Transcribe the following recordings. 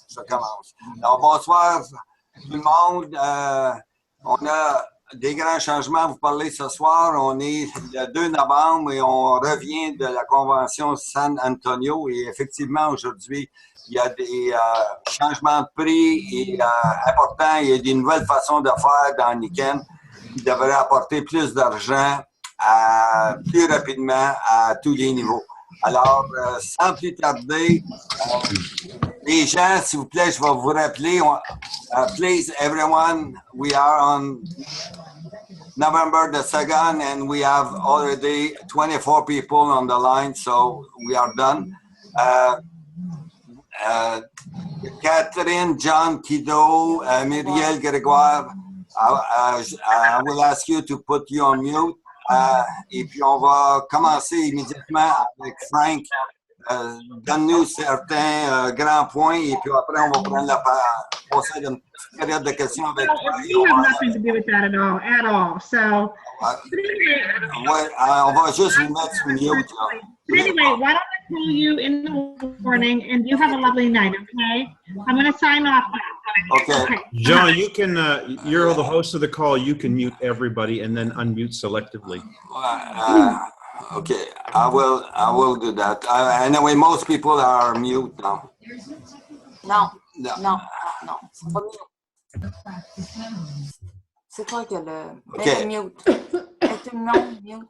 je commence. Alors, bonsoir tout le monde. On a des grands changements à vous parler ce soir. On est le 2 novembre et on revient de la convention San Antonio. Et effectivement, aujourd'hui, il y a des changements de prix importants. Il y a des nouvelles façons de faire dans Nikken qui devraient apporter plus d'argent plus rapidement à tous les niveaux. Alors, sans plus tarder, les gens, s'il vous plaît, je vais vous rappeler. Please, everyone, we are on November the 2nd, and we have already 24 people on the line, so we are done. Catherine, John, Kido, Muriel, Grégoire, I will ask you to put you on mute. Et puis, on va commencer immédiatement avec Frank. Donne-nous certains grands points et puis après, on va prendre la passer une petite période de questions avec toi. You have nothing to do with that at all. So, on va juste vous mettre sur mute. Anyway, why don't I call you in the morning and you have a lovely night, okay? I'm going to sign off now. Okay. John, you can, you're the host of the call. You can mute everybody and then unmute selectively. Okay, I will do that. Anyway, most people are mute now. Non. C'est pas mute. C'est toi qui as le... Okay. Mute. Tout le monde mute.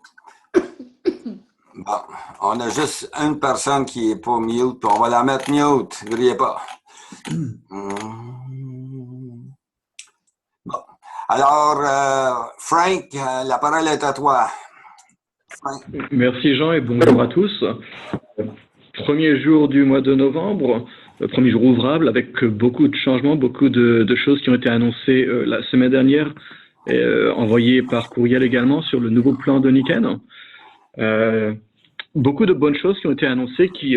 Bon, on a juste une personne qui est pas mute, puis on va la mettre mute. Ne riez pas. Bon. Alors, Frank, la parole est à toi. Frank. Merci Jean et bonjour à tous. Premier jour du mois de novembre, premier jour ouvrable avec beaucoup de changements, beaucoup de choses qui ont été annoncées la semaine dernière et envoyées par courriel également sur le nouveau plan de Nikken. Beaucoup de bonnes choses qui ont été annoncées qui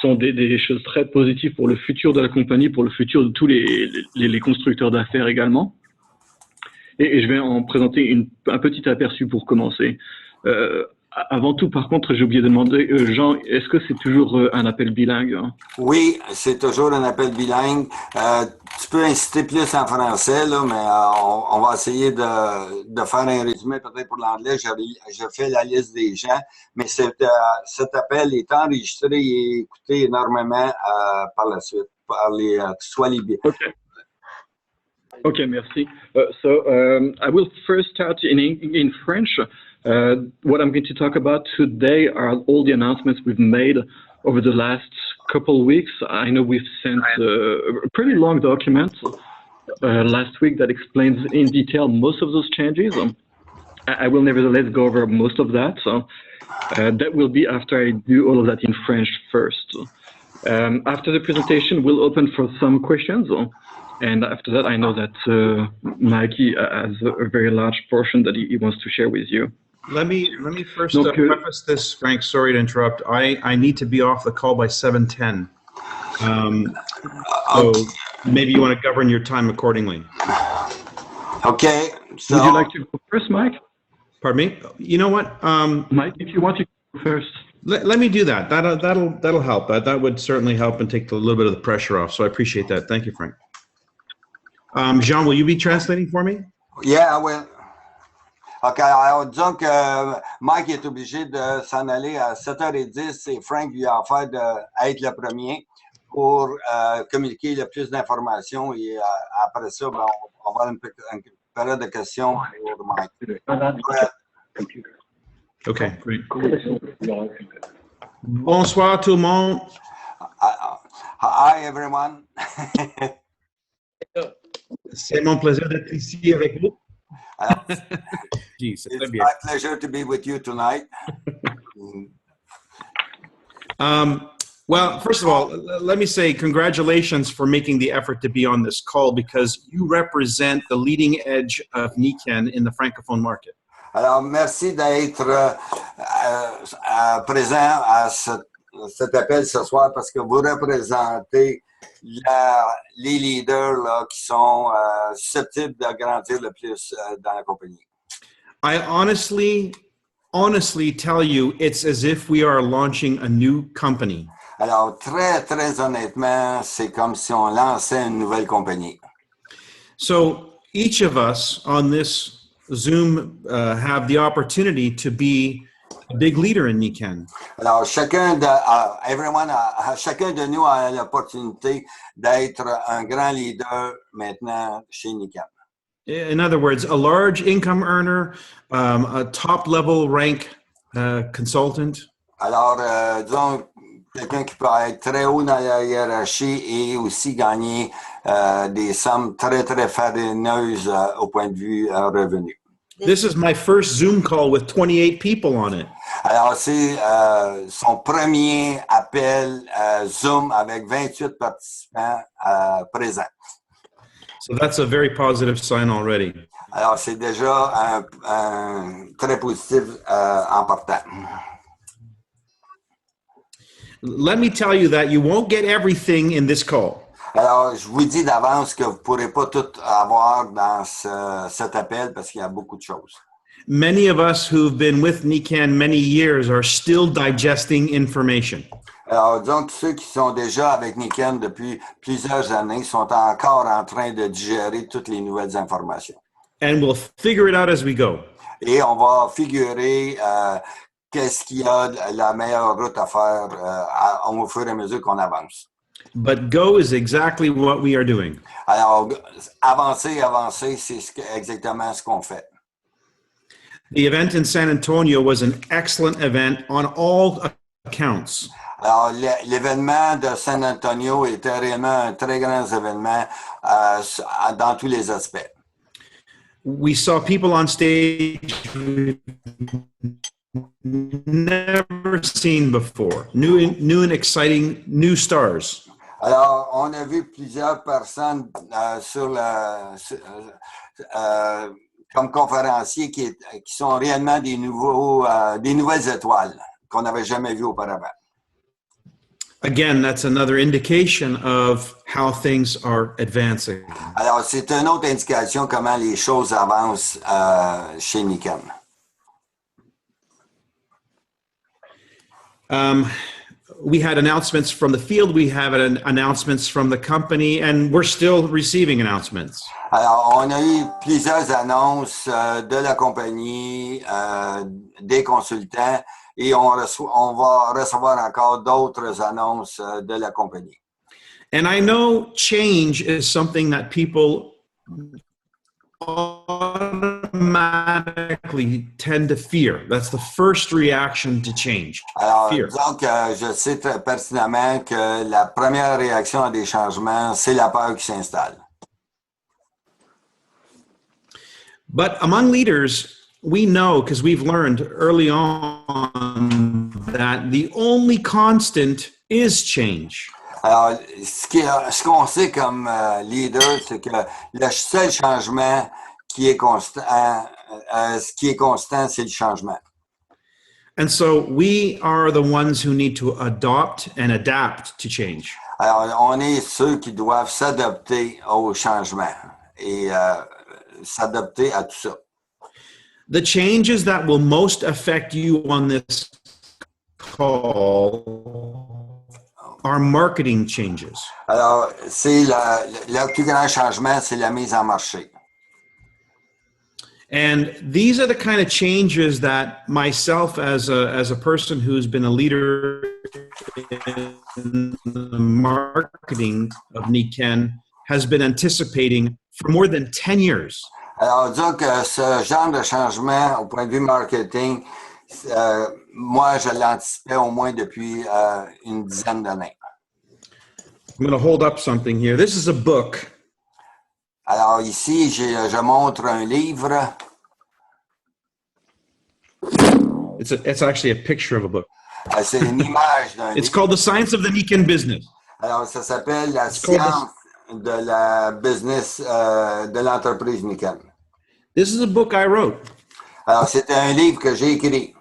sont des choses très positives pour le futur de la compagnie, pour le futur de tous les constructeurs d'affaires également. Et je vais en présenter un petit aperçu pour commencer. Avant tout, par contre, j'ai oublié de demander, Jean, est-ce que c'est toujours un appel bilingue? Hein? Oui, c'est toujours un appel bilingue. Tu peux inciter plus en français, là, mais on va essayer de faire un résumé peut-être pour l'anglais. Je fais la liste des gens, mais cet appel est enregistré et écouté énormément par la suite, par soit les biais. Okay, merci. I will first start in French. What I'm going to talk about today are all the announcements we've made over the last couple of weeks. I know we've sent a pretty long document last week that explains in detail most of those changes. I will nevertheless go over most of that. So that will be after I do all of that in French first. After the presentation, we'll open for some questions. And after that, I know that Mikey has a very large portion that he wants to share with you. Let me first preface this, Frank. Sorry to interrupt. I need to be off the call by 7:10. So maybe you want to govern your time accordingly. Okay. So, would you like to go first, Mike? Pardon me? You know what? Mike, if you want to go first. Let me do that. That'll help. That would certainly help and take a little bit of the pressure off. So I appreciate that. Thank you, Frank. Jean, will you be translating for me? Yeah, I will. OK, alors disons que Mike est obligé de s'en aller à 7h10 et Frank lui a offert d'être le premier pour communiquer le plus d'informations et après ça, ben, on va avoir une période de questions pour Mike. OK. Bonsoir tout le monde. Hi everyone. C'est mon plaisir d'être ici avec vous. It's my pleasure to be with you tonight. Well, first of all, let me say congratulations for making the effort to be on this call because you represent the leading edge of Nikken in the Francophone market. Alors, merci d'être présent à cet appel ce soir parce que vous représentez les leaders là, qui sont susceptibles de grandir le plus dans la compagnie. I honestly tell you, it's as if we are launching a new company. Alors, très honnêtement, c'est comme si on lançait une nouvelle compagnie. So each of us on this Zoom have the opportunity to be a big leader in Niken. Alors, chacun de nous a l'opportunité d'être un grand leader maintenant chez Niken. In other words, a large income earner, a top level rank consultant, Alors, disons, quelqu'un qui peut être très haut dans la hiérarchie et aussi gagner des sommes très faramineuses au point de vue revenu. This is my first Zoom call with 28 people on it. Alors, c'est son premier appel Zoom avec 28 participants présents. So that's a very positive sign already. Alors, c'est déjà un très positif en partant. Let me tell you that you won't get everything in this call. Alors, je vous dis d'avance que vous ne pourrez pas tout avoir dans cet appel parce qu'il y a beaucoup de choses. Many of us who've been with Niken many years are still digesting information. Alors, disons que ceux qui sont déjà avec Niken depuis plusieurs années sont encore en train de digérer toutes les nouvelles informations. And we'll figure it out as we go. Et on va figurer qu'est-ce qu'il y a la meilleure route à faire au fur et à mesure qu'on avance. But go is exactly what we are doing. Alors, avancer, c'est exactement ce qu'on fait. The event in San Antonio was an excellent event on all accounts. Alors, l'événement de San Antonio était réellement un très grand événement dans tous les aspects. We saw people on stage we've never seen before, new and exciting new stars. Alors, on a vu plusieurs personnes comme conférenciers qui sont réellement des nouvelles étoiles qu'on n'avait jamais vues auparavant. Again, that's another indication of how things are advancing. Alors, c'est une autre indication comment les choses avancent chez Niken. We had announcements from the field, we have announcements from the company, and we're still receiving announcements. Alors, on a eu plusieurs annonces de la compagnie, des consultants, et on va recevoir encore d'autres annonces de la compagnie. And I know change is something that people automatically tend to fear. That's the first reaction to change. Alors, Fear. donc, je sais très pertinemment que la première réaction à des changements, c'est la peur qui s'installe. But among leaders, we know, because we've learned early on, that the only constant is change. Alors, ce qu'on sait comme leader, c'est que le seul changement qui est constant, ce qui est constant, c'est le changement. And so we are the ones who need to adopt and adapt to change. Alors, on est ceux qui doivent s'adapter au changement et s'adapter à tout ça. The changes that will most affect you on this call are marketing changes. Alors, c'est le plus grand changement, c'est la mise en marché. And these are the kind of changes that myself, as a person who's been a leader in the marketing of Niken, has been anticipating for more than 10 years. Alors, disons que ce genre de changement au point de vue marketing, moi, je l'anticipais au moins depuis une dizaine d'années. I'm going to hold up something here. This is a book. Alors ici, je montre un livre. It's actually a picture of a book. C'est une image d'un It's livre. called The Science of the Niken Business. Alors, ça s'appelle La science de la business, de l'entreprise Niken. This is a book I wrote. Alors, c'est un livre que j'ai écrit.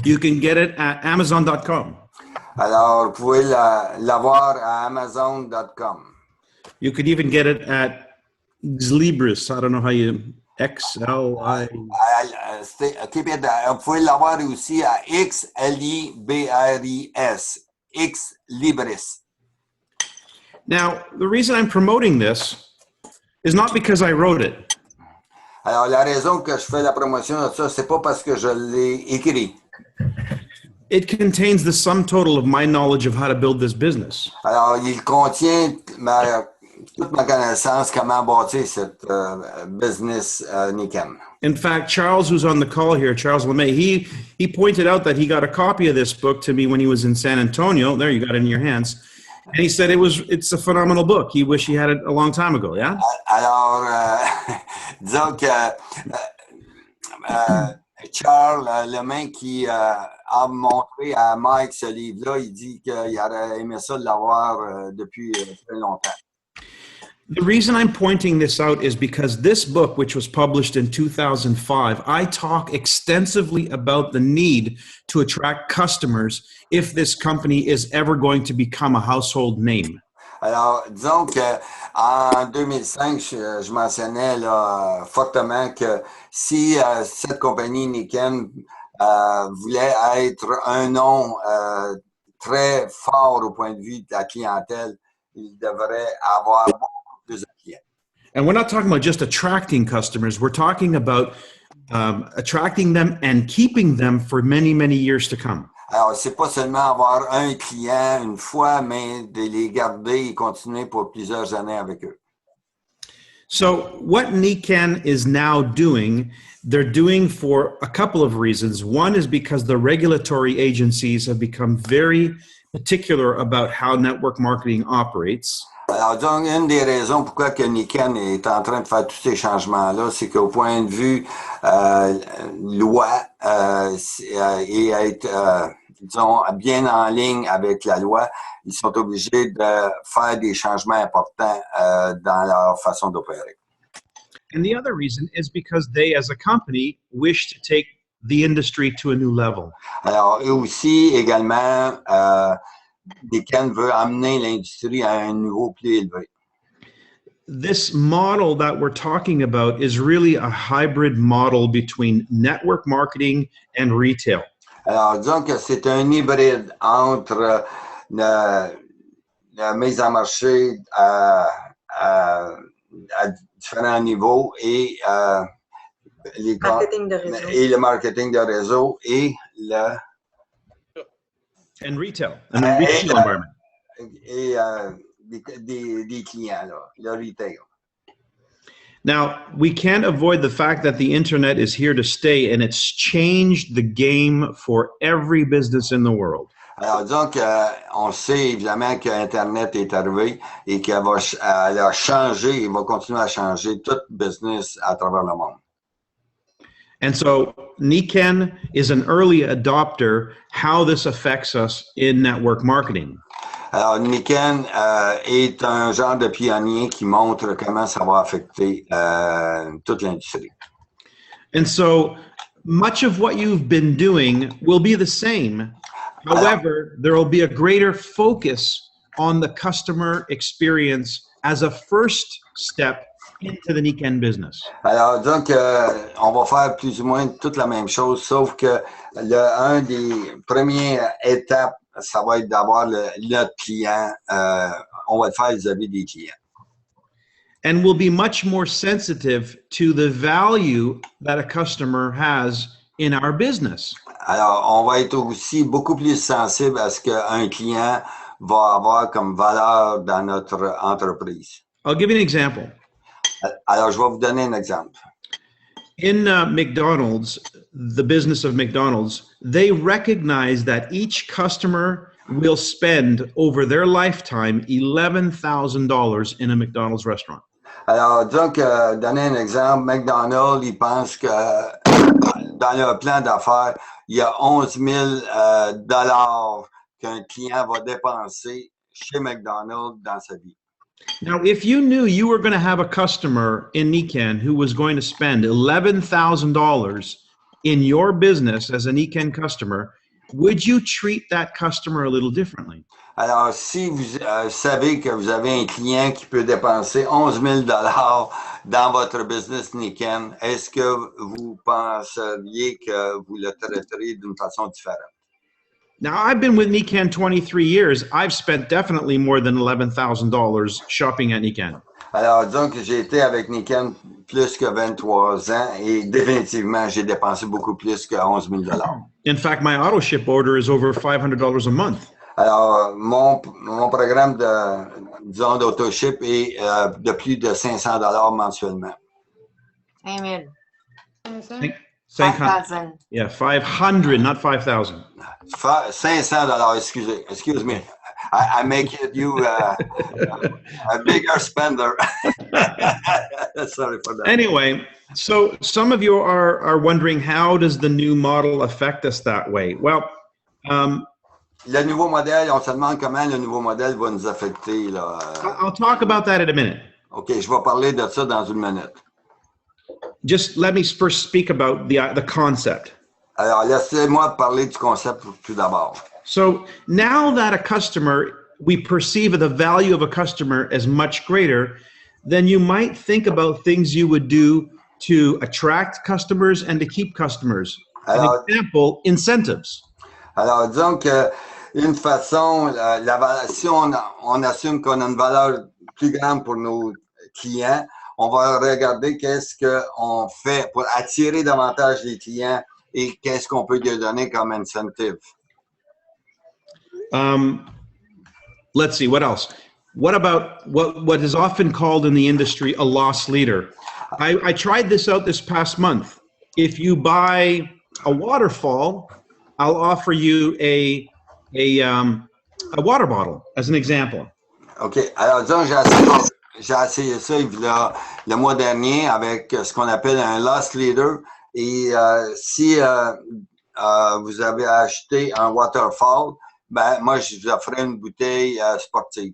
You can get it at Amazon.com. Alors, vous pouvez l'avoir à Amazon.com. You could even get it at Xlibris. I don't know how you XLI. Vous pouvez l'avoir aussi à XLIBRIS. ex libris. Now, the reason I'm promoting this is not because I wrote it. Alors, la raison que je fais la promotion de ça, c'est pas parce que je l'ai écrit. It contains the sum total of my knowledge of how to build this business. Alors, il contient toute ma connaissance comment bâtir cette business Niken. In fact, Charles, who's on the call here, Charles LeMay, he pointed out that he got a copy of this book to me when he was in San Antonio. There, you got it in your hands. And he said it's a phenomenal book. He wished he had it a long time ago, yeah? Alors, disons que Charles LeMay qui a montré à Mike ce livre-là, il dit qu'il aurait aimé ça de l'avoir depuis très longtemps. The reason I'm pointing this out is because this book, which was published in 2005, I talk extensively about the need to attract customers if this company is ever going to become a household name. Alors, disons qu'en 2005, je mentionnais là, fortement que si cette compagnie Niken voulait être un nom très fort au point de vue de la clientèle, il devrait avoir beaucoup plus de clients. And we're not talking about just attracting customers. We're talking about attracting them and keeping them for many, many years to come. Alors, c'est pas seulement avoir un client une fois, mais de les garder et continuer pour plusieurs années avec eux. So what Niken is now doing, they're doing for a couple of reasons. One is because the regulatory agencies have become very particular about how network marketing operates. Alors, donc, une des raisons pourquoi que Niken est en train de faire tous ces changements-là, c'est qu'au point de vue loi et être, disons, bien en ligne avec la loi, ils sont obligés de faire des changements importants dans leur façon d'opérer. And the other reason is because they, as a company, wish to take the industry to a new level. Alors, eux aussi, également, Niken veut amener l'industrie à un niveau plus élevé. This model that we're talking about is really a hybrid model between network marketing and retail. Alors, disons que c'est un hybride entre la mise en marché à différents niveaux et Marketing de réseau. et le marketing de réseau et le And retail. And the retail environment. et des clients, là, le retail. Now, we can't avoid the fact that the internet is here to stay, and it's changed the game for every business in the world. Alors, disons qu'on sait évidemment que Internet est arrivé et qu'elle a changé et va continuer à changer tout business à travers le monde. And so Niken is an early adopter how this affects us in network marketing. Alors, Niken est un genre de pionnier qui montre comment ça va affecter toute l'industrie. And so much of what you've been doing will be the same. However, there will be a greater focus on the customer experience as a first step into the Niken business. Alors, disons qu'on va faire plus ou moins toute la même chose, sauf que un des premières étapes, ça va être d'avoir notre client. On va le faire vis-à-vis des clients. And we'll be much more sensitive to the value that a customer has in our business. Alors, on va être aussi beaucoup plus sensible à ce qu'un client va avoir comme valeur dans notre entreprise. I'll give you an example. Alors, je vais vous donner un exemple. In McDonald's, the business of McDonald's, they recognize that each customer will spend over their lifetime $11,000 in a McDonald's restaurant. Alors, disons que, donner un exemple, McDonald's, ils pensent que dans leur plan d'affaires, il y a 11 000 dollars qu'un client va dépenser chez McDonald's dans sa vie. Now, if you knew you were going to have a customer in Niken who was going to spend $11,000 in your business as a Niken customer, would you treat that customer a little differently? Alors, si vous savez que vous avez un client qui peut dépenser 11 000 dollars dans votre business Niken, est-ce que vous penseriez que vous le traiteriez d'une façon différente? Now, I've been with Nikken 23 years. I've spent definitely more than $11,000 shopping at Nikken. Alors, disons que j'ai été avec Nikken plus que 23 ans et définitivement, j'ai dépensé beaucoup plus que 11 000 $. In fact, my auto ship order is over $500 a month. Alors, mon programme disons, d'autoship est de plus de 500 $ mensuellement. 5 000. 500. Yeah, 500, not 5,000. 500 $, excuse me. I make you a bigger spender. Sorry for that. Anyway, so some of you are wondering, how does the new model affect us that way? Well, le nouveau modèle, on se demande comment le nouveau modèle va nous affecter. Là. I'll talk about that in a minute. OK, je vais parler de ça dans une minute. Just let me first speak about the concept. Alors, laissez-moi parler du concept tout d'abord. So now that a customer, we perceive the value of a customer as much greater, then you might think about things you would do to attract customers and to keep customers. Alors, An example, incentives. Alors, disons que une façon, si on assume qu'on a une valeur plus grande pour nos clients, on va regarder qu'est-ce qu'on fait pour attirer davantage les clients et qu'est-ce qu'on peut lui donner comme incentive. Let's see, what else? What about what is often called in the industry a loss leader? I tried this out this past month. If you buy a waterfall, I'll offer you a water bottle as an example. OK. Alors, disons, j'ai essayé ça le mois dernier avec ce qu'on appelle un loss leader. Et si vous avez acheté un waterfall, ben, moi, je vous offrais une bouteille sportive.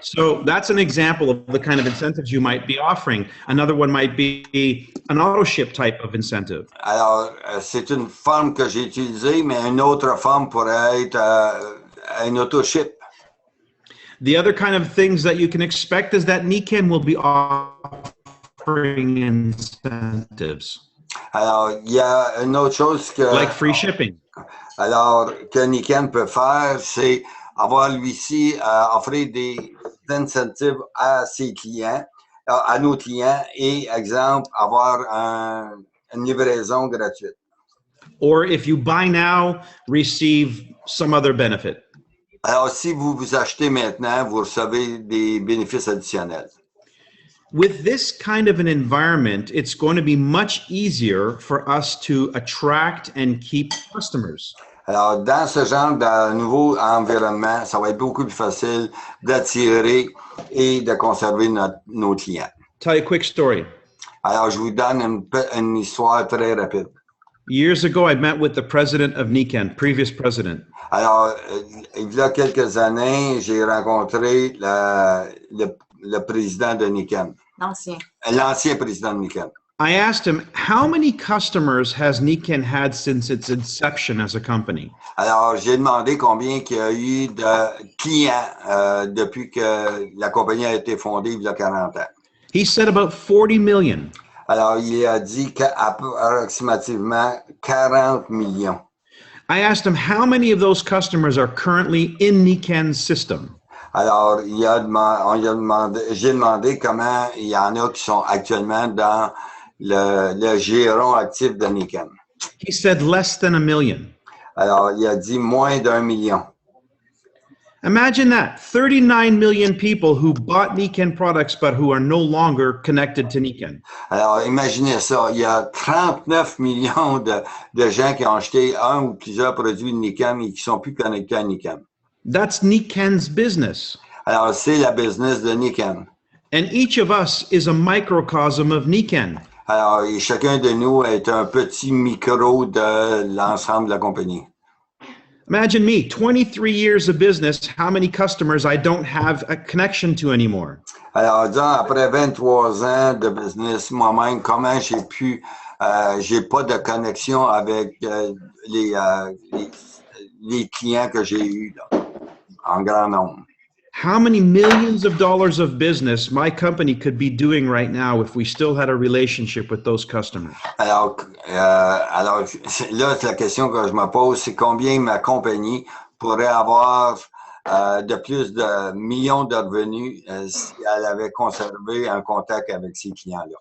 So that's an example of the kind of incentives you might be offering. Another one might be an auto ship type of incentive. Alors, c'est une forme que j'ai utilisée, mais une autre forme pourrait être un auto ship. The other kind of things that you can expect is that Nikken will be offering incentives. Alors, il y a une autre chose que... Like free shipping. Alors, que Nikken peut faire, c'est avoir lui-ci offrir des incentives à ses clients, à nos clients, et, exemple, avoir une livraison gratuite. Or if you buy now, receive some other benefit. Alors, si vous achetez maintenant, vous recevez des bénéfices additionnels. With this kind of an environment, it's going to be much easier for us to attract and keep customers. Alors, dans ce genre de nouveau environnement, ça va être beaucoup plus facile d'attirer et de conserver nos clients. Tell you a quick story. Alors, je vous donne une histoire très rapide. Years ago, I met with the president of Nikken, previous president. Alors, il y a quelques années, j'ai rencontré le président de Nikken. L'ancien président de Nikken. I asked him, how many customers has Nikken had since its inception as a company? Alors, j'ai demandé combien il y a eu de clients depuis que la compagnie a été fondée il y a 40 ans. He said about 40 million. Alors, il a dit qu'approximativement 40 millions. I asked him, how many of those customers are currently in Nikken's system? Alors, j'ai demandé comment il y en a qui sont actuellement dans le giron actif de Nikken. He said less than 1 million. Alors, il a dit moins d'1 million. Imagine that, 39 million people who bought Nikken products but who are no longer connected to Nikken. Alors, imaginez ça, il y a 39 millions de gens qui ont acheté un ou plusieurs produits de Nikken et qui ne sont plus connectés à Nikken. That's Nikken's business. Alors, c'est la business de Nikken. And each of us is a microcosm of Nikken. Alors, et chacun de nous est un petit micro de l'ensemble de la compagnie. Imagine me, 23 years of business, how many customers I don't have a connection to anymore. Alors, disons, après 23 ans de business, moi-même, comment j'ai pas de connexion avec les clients que j'ai eus, là, en grand nombre. how many millions of dollars of business my company could be doing right now if we still had a relationship with those customers. Alors là, la question que je me pose, c'est combien ma compagnie pourrait avoir de plus de millions de revenus si elle avait conservé un contact avec ses clients-là.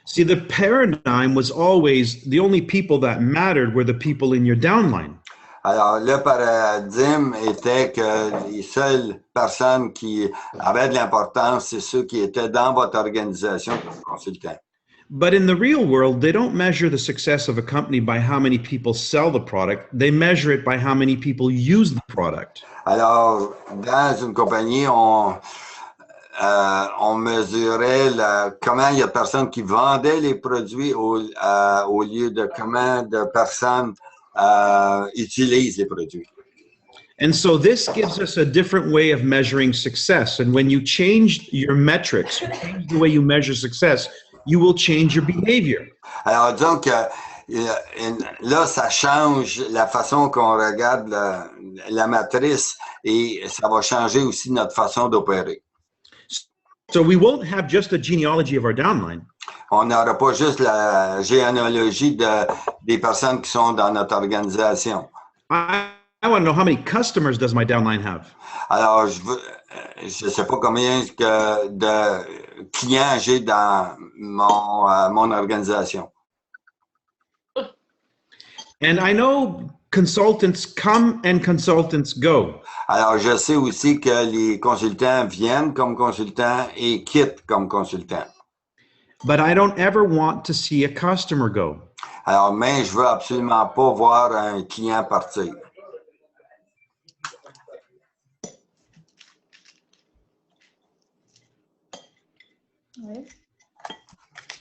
See, the paradigm was always the only people that mattered were the people in your downline. Alors, le paradigme était que les seules personnes qui avaient de l'importance, c'est ceux qui étaient dans votre organisation comme consultant. But in the real world, they don't measure the success of a company by how many people sell the product. They measure it by how many people use the product. Alors, dans une compagnie, on mesurait comment il y a de personnes qui vendaient les produits au lieu de comment de personnes utilisent les produits. And so this gives us a different way of measuring success. And when you change your metrics, you change the way you measure success, you will change your behavior. Alors, disons que là, ça change la façon qu'on regarde la matrice et ça va changer aussi notre façon d'opérer. So we won't have just a genealogy of our downline. On n'aura pas juste la généalogie des personnes qui sont dans notre organisation. I want to know how many customers does my downline have? Alors, je sais pas combien de clients j'ai dans mon organisation. And I know consultants come and consultants go. Alors, je sais aussi que les consultants viennent comme consultants et quittent comme consultants. But I don't ever want to see a customer go. Alors, mais je veux absolument pas voir un client partir.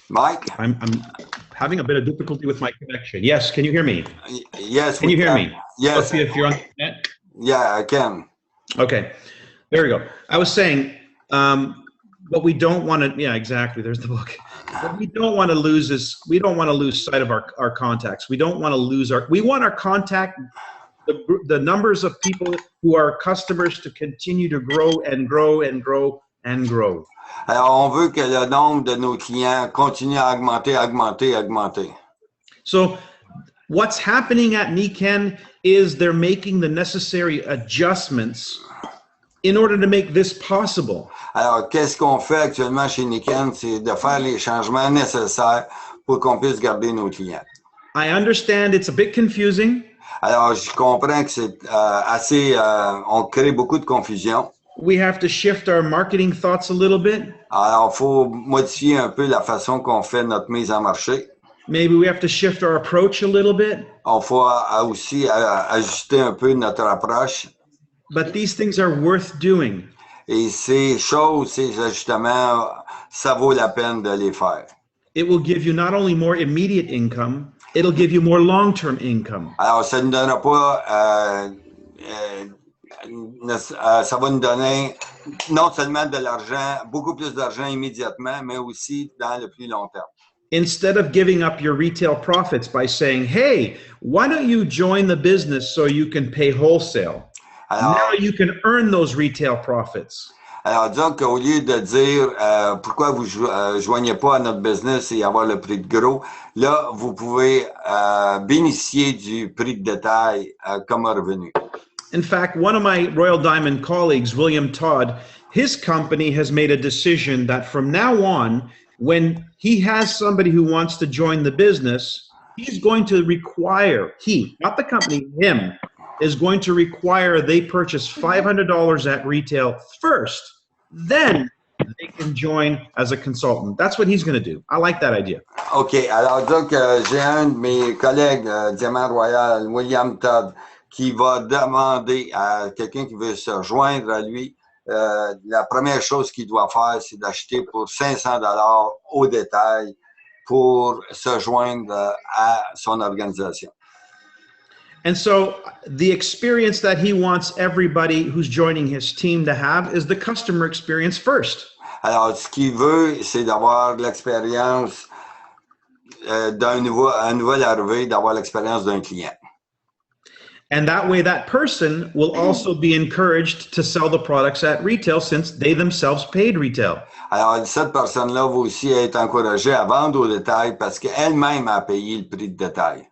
Mike? I'm having a bit of difficulty with my connection. Yes, can you hear me? Yes. Can you hear me? Yes. Sophia, if you're on the net? Yeah, I can. Okay, there we go. I was saying, what we don't want to, yeah, exactly, there's the book. What we don't want to lose is, we don't want to lose sight of our contacts. We don't want to lose we want our contact, the numbers of people who are customers to continue to grow and grow and grow and grow. Alors, on veut que le nombre de nos clients continue à augmenter. So what's happening at Niken is they're making the necessary adjustments in order to make this possible. Alors, qu'est-ce qu'on fait actuellement chez Niken? C'est de faire les changements nécessaires pour qu'on puisse garder nos clients. I understand it's a bit confusing. Alors, je comprends que c'est on crée beaucoup de confusion. We have to shift our marketing thoughts a little bit. Alors, il faut modifier un peu la façon qu'on fait notre mise en marché. Maybe we have to shift our approach a little bit. Il faut aussi ajuster un peu notre approche. But these things are worth doing. Et ces choses, ces ajustements, ça vaut la peine de les faire. It will give you not only more immediate income, it'll give you more long-term income. Alors, ça ne donnera pas, ça va nous donner non seulement de l'argent, beaucoup plus d'argent immédiatement, mais aussi dans le plus long terme. Instead of giving up your retail profits by saying, hey, why don't you join the business so you can pay wholesale? Alors, now you can earn those retail profits. Alors, disons qu'au lieu de dire pourquoi vous joignez pas à notre business et avoir le prix de gros, là, vous pouvez bénéficier du prix de détail comme revenu. In fact, one of my Royal Diamond colleagues, William Todd, his company has made a decision that from now on, when he has somebody who wants to join the business, he's going to require, not the company, him, is going to require they purchase $500 at retail first, then they can join as a consultant. That's what he's going to do. I like that idea. OK. Alors, donc, j'ai un de mes collègues, Diamant Royal, William Todd, qui va demander à quelqu'un qui veut se joindre à lui, la première chose qu'il doit faire, c'est d'acheter pour $500 au détail pour se joindre à son organisation. And so the experience that he wants everybody who's joining his team to have is the customer experience first. Alors, ce qu'il veut, c'est d'avoir l'expérience d'un nouvel arrivé, d'avoir l'expérience d'un client. And that way, that person will also be encouraged to sell the products at retail since they themselves paid retail. Alors, cette personne-là va aussi être encouragée à vendre au détail parce qu'elle-même a payé le prix de détail.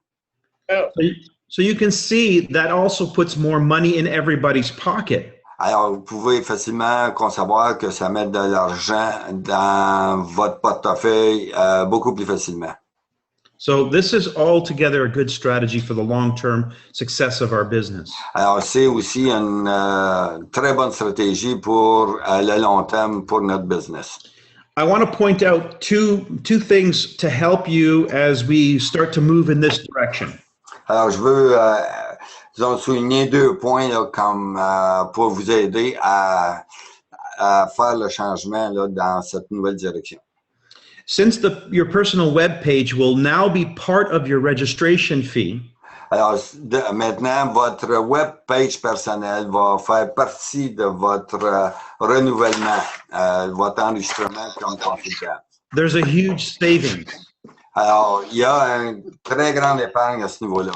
So you can see that also puts more money in everybody's pocket. Alors, vous pouvez facilement concevoir que ça met de l'argent dans votre portefeuille beaucoup plus facilement. So this is altogether a good strategy for the long-term success of our business. Alors, c'est aussi une très bonne stratégie pour le long terme pour notre business. I want to point out two things to help you as we start to move in this direction. Alors, je veux disons, souligner 2 points là, comme pour vous aider à faire le changement là, dans cette nouvelle direction. Since your personal web page will now be part of your registration fee, alors, maintenant, votre web page personnelle va faire partie de votre renouvellement, votre enregistrement comme consultant. there's a huge savings. Alors, il y a une très grande épargne à ce niveau-là.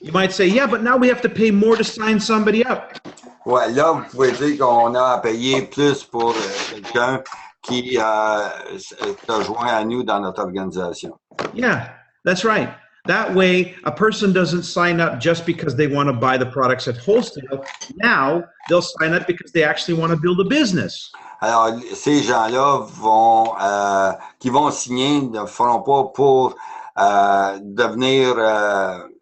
You might say, yeah, but now we have to pay more to sign somebody up. Ouais, là, vous pouvez dire qu'on a à payer plus pour quelqu'un qui se joint à nous dans notre organisation. Yeah, that's right. That way, a person doesn't sign up just because they want to buy the products at wholesale. Now, they'll sign up because they actually want to build a business. Alors, ces gens-là qui vont signer ne feront pas pour devenir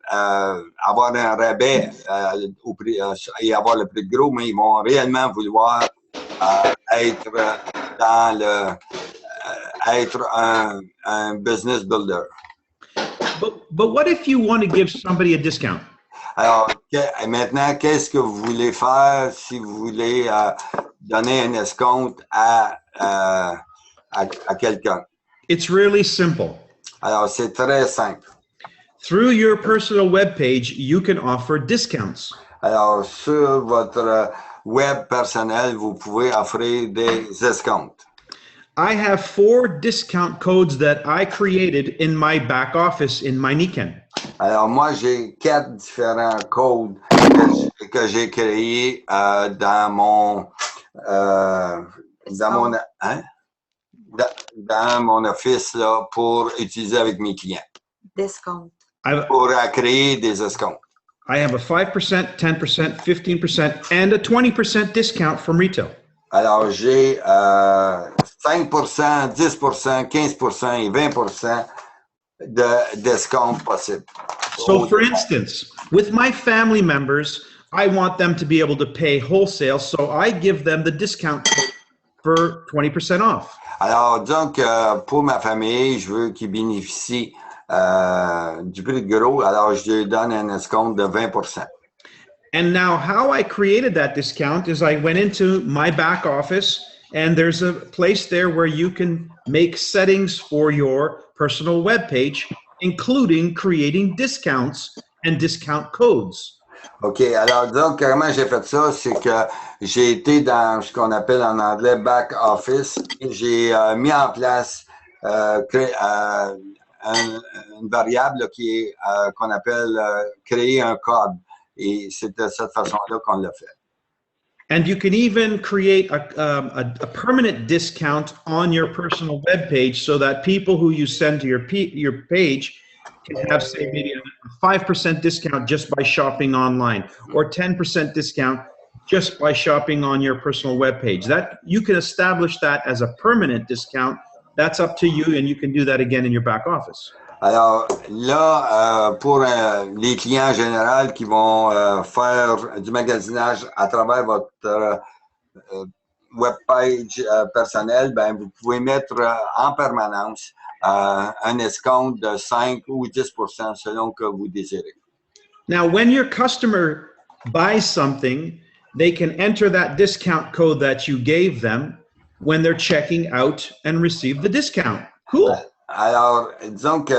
avoir un rabais au prix, et avoir le plus gros, mais ils vont réellement vouloir être un business builder. But what if you want to give somebody a discount? Alors, maintenant, qu'est-ce que vous voulez faire si vous voulez donner un escompte à quelqu'un? It's really simple. Alors, c'est très simple. Through your personal web page, you can offer discounts. Alors, sur votre web personnel, vous pouvez offrir des escomptes. I have 4 discount codes that I created in my back office in my Niken. Alors, moi, j'ai 4 différents codes que j'ai créés dans mon office là, pour utiliser avec mes clients. Discount. Pour créer des escomptes. I have a 5%, 10%, 15%, and a 20% discount from retail. Alors, j'ai 5%, 10%, 15% et 20% d'escompte possible. So for instance, with my family members, I want them to be able to pay wholesale, so I give them the discount code for 20% off. Alors, donc, pour ma famille, je veux qu'ils bénéficient du prix de gros, alors je lui donne un escompte de 20%. And now how I created that discount is I went into my back office, and there's a place there where you can make settings for your personal web page, including creating discounts and discount codes. OK, alors donc, comment j'ai fait ça, c'est que j'ai été dans ce qu'on appelle en anglais back office et j'ai mis en place une variable qui est qu'on appelle créer un code. Et c'est de cette façon-là qu'on l'a fait. And you can even create a permanent discount on your personal web page so that people who you send to your page can have, say, maybe a 5% discount just by shopping online, or 10% discount just by shopping on your personal web page. That you can establish that as a permanent discount. That's up to you, and you can do that again in your back office. Alors là, pour les clients en général qui vont faire du magasinage à travers votre web page personnelle, ben, vous pouvez mettre en permanence un escompte de 5 ou 10% selon que vous désirez. Now, when your customer buys something, they can enter that discount code that you gave them when they're checking out and receive the discount. Cool. Alors, disons que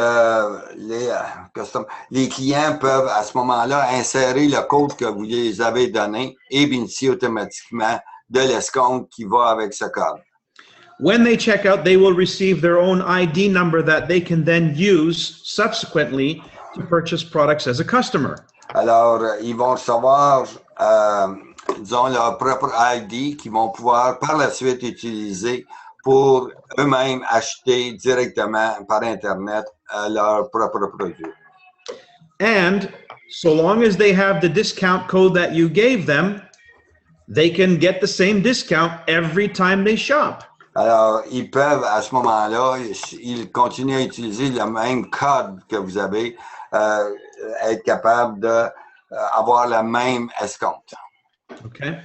les clients peuvent à ce moment-là insérer le code que vous les avez donné et bénéficier automatiquement de l'escompte qui va avec ce code. When they check out, they will receive their own ID number that they can then use subsequently to purchase products as a customer. Alors, ils vont recevoir, disons, leur propre ID qu'ils vont pouvoir par la suite utiliser pour eux-mêmes acheter directement par Internet leurs propres produits. And so long as they have the discount code that you gave them, they can get the same discount every time they shop. Alors, ils peuvent, à ce moment-là, ils continuent à utiliser le même code que vous avez, être capable d'avoir la même escompte. Okay.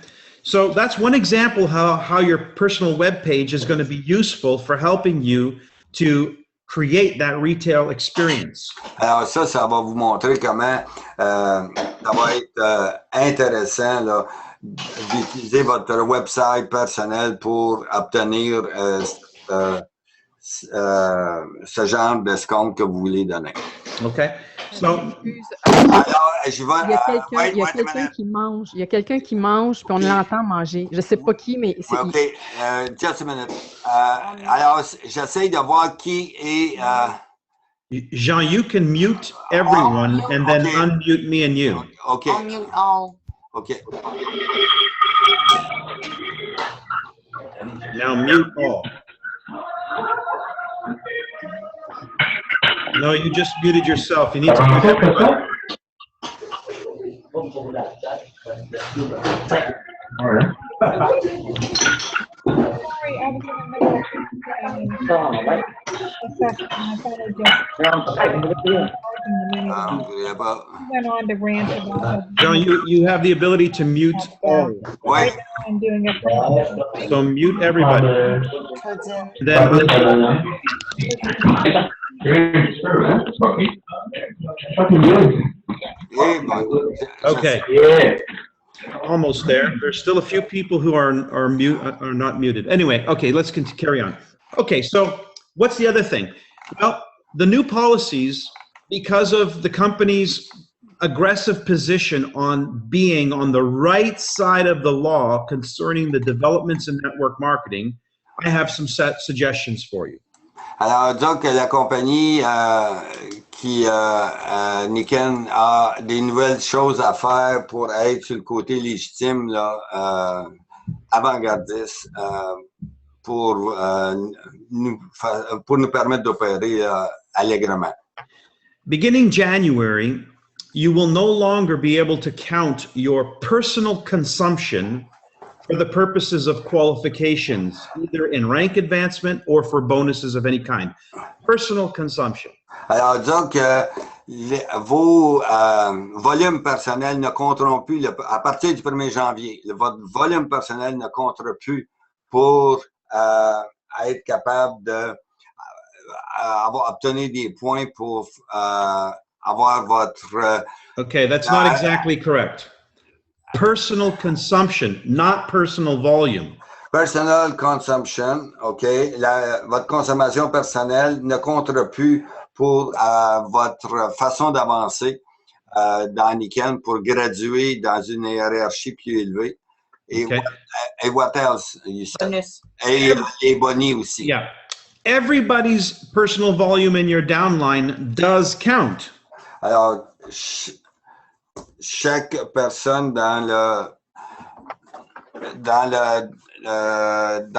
So that's one example how your personal web page is going to be useful for helping you to create that retail experience. Alors ça va vous montrer comment ça va être intéressant là, d'utiliser votre website personnel pour obtenir ce genre d'escompte que vous voulez donner. Okay. So, alors, je vais, il y a quelqu'un qui mange, puis on l'entend manger. Je ne sais pas qui, mais c'est... OK, just a minute. Alors, j'essaie de voir qui est... Jean, you can mute everyone and then unmute me and you. OK. Unmute all. OK. Now mute all. No, you just muted yourself. You need to mute everybody. Sorry, I was in the middle of went on to rant about John, you have the ability to mute all. Ouais. I'm doing it. So mute everybody. Okay. Almost there. There's still a few people who are not muted. Anyway, okay, let's carry on. Okay, so what's the other thing? Well, the new policies, because of the company's aggressive position on being on the right side of the law concerning the developments in network marketing, I have some suggestions for you. Alors, disons que la compagnie Nikken a des nouvelles choses à faire pour être sur le côté légitime, là, avant-gardiste, pour nous permettre d'opérer allègrement. Beginning January, you will no longer be able to count your personal consumption for the purposes of qualifications, either in rank advancement or for bonuses of any kind. Personal consumption. Alors, disons que vos volumes personnels ne compteront plus, à partir du 1er janvier, votre volume personnel ne comptera plus pour être capable obtenir des points pour avoir votre... Okay, that's not exactly correct. Personal consumption, not personal volume. Personal consumption, OK. Votre consommation personnelle ne comptera plus pour votre façon d'avancer dans Nikken pour graduer dans une hiérarchie plus élevée. Et, Okay. et what else? You said? Bonus. Et les bonus aussi. Yeah. Everybody's personal volume in your downline does count. Alors, chaque personne dans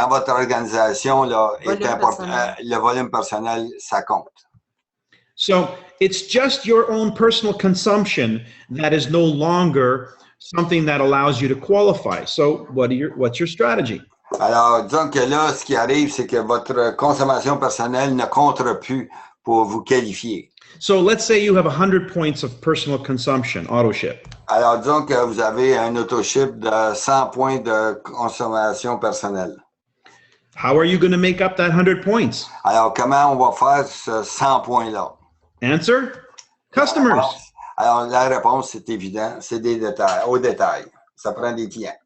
votre organisation là, est important. Le volume personnel, ça compte. So it's just your own personal consumption that is no longer something that allows you to qualify. So what's your strategy? Alors, disons que là, ce qui arrive, c'est que votre consommation personnelle ne comptera plus pour vous qualifier. So let's say you have 100 points of personal consumption, auto ship. Alors, disons que vous avez un auto-ship de 100 points de consommation personnelle. How are you going to make up that 100 points? Alors, comment on va faire ce 100 points-là? Answer? Customers. Alors, la réponse, c'est évident, c'est des détails, au détail. Ça prend des clients.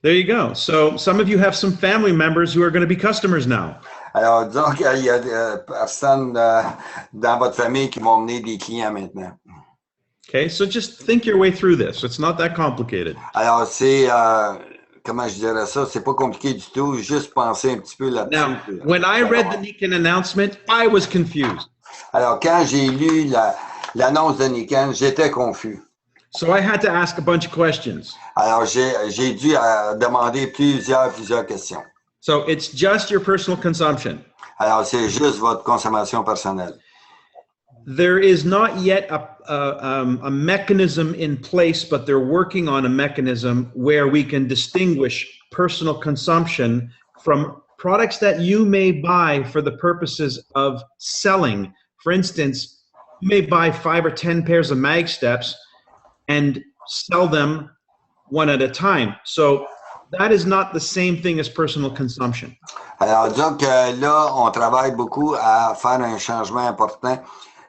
There you go. So some of you have some family members who are going to be customers now. Alors, disons qu'il y a des personnes dans votre famille qui vont mener des clients maintenant. Okay, so just think your way through this. It's not that complicated. Alors, c'est, comment je dirais ça, c'est pas compliqué du tout, juste penser un petit peu là-dessus. Now, when I read the Nikken announcement, I was confused. Alors, quand j'ai lu l'annonce de Nikken, j'étais confus. So I had to ask a bunch of questions. Alors, j'ai dû demander plusieurs questions. So it's just your personal consumption. Alors, c'est juste votre consommation personnelle. There is not yet a mechanism in place, but they're working on a mechanism where we can distinguish personal consumption from products that you may buy for the purposes of selling. For instance, you may buy 5 or 10 pairs of mag steps and sell them one at a time. So that is not the same thing as personal consumption. Alors, disons que là, on travaille beaucoup à faire un changement important.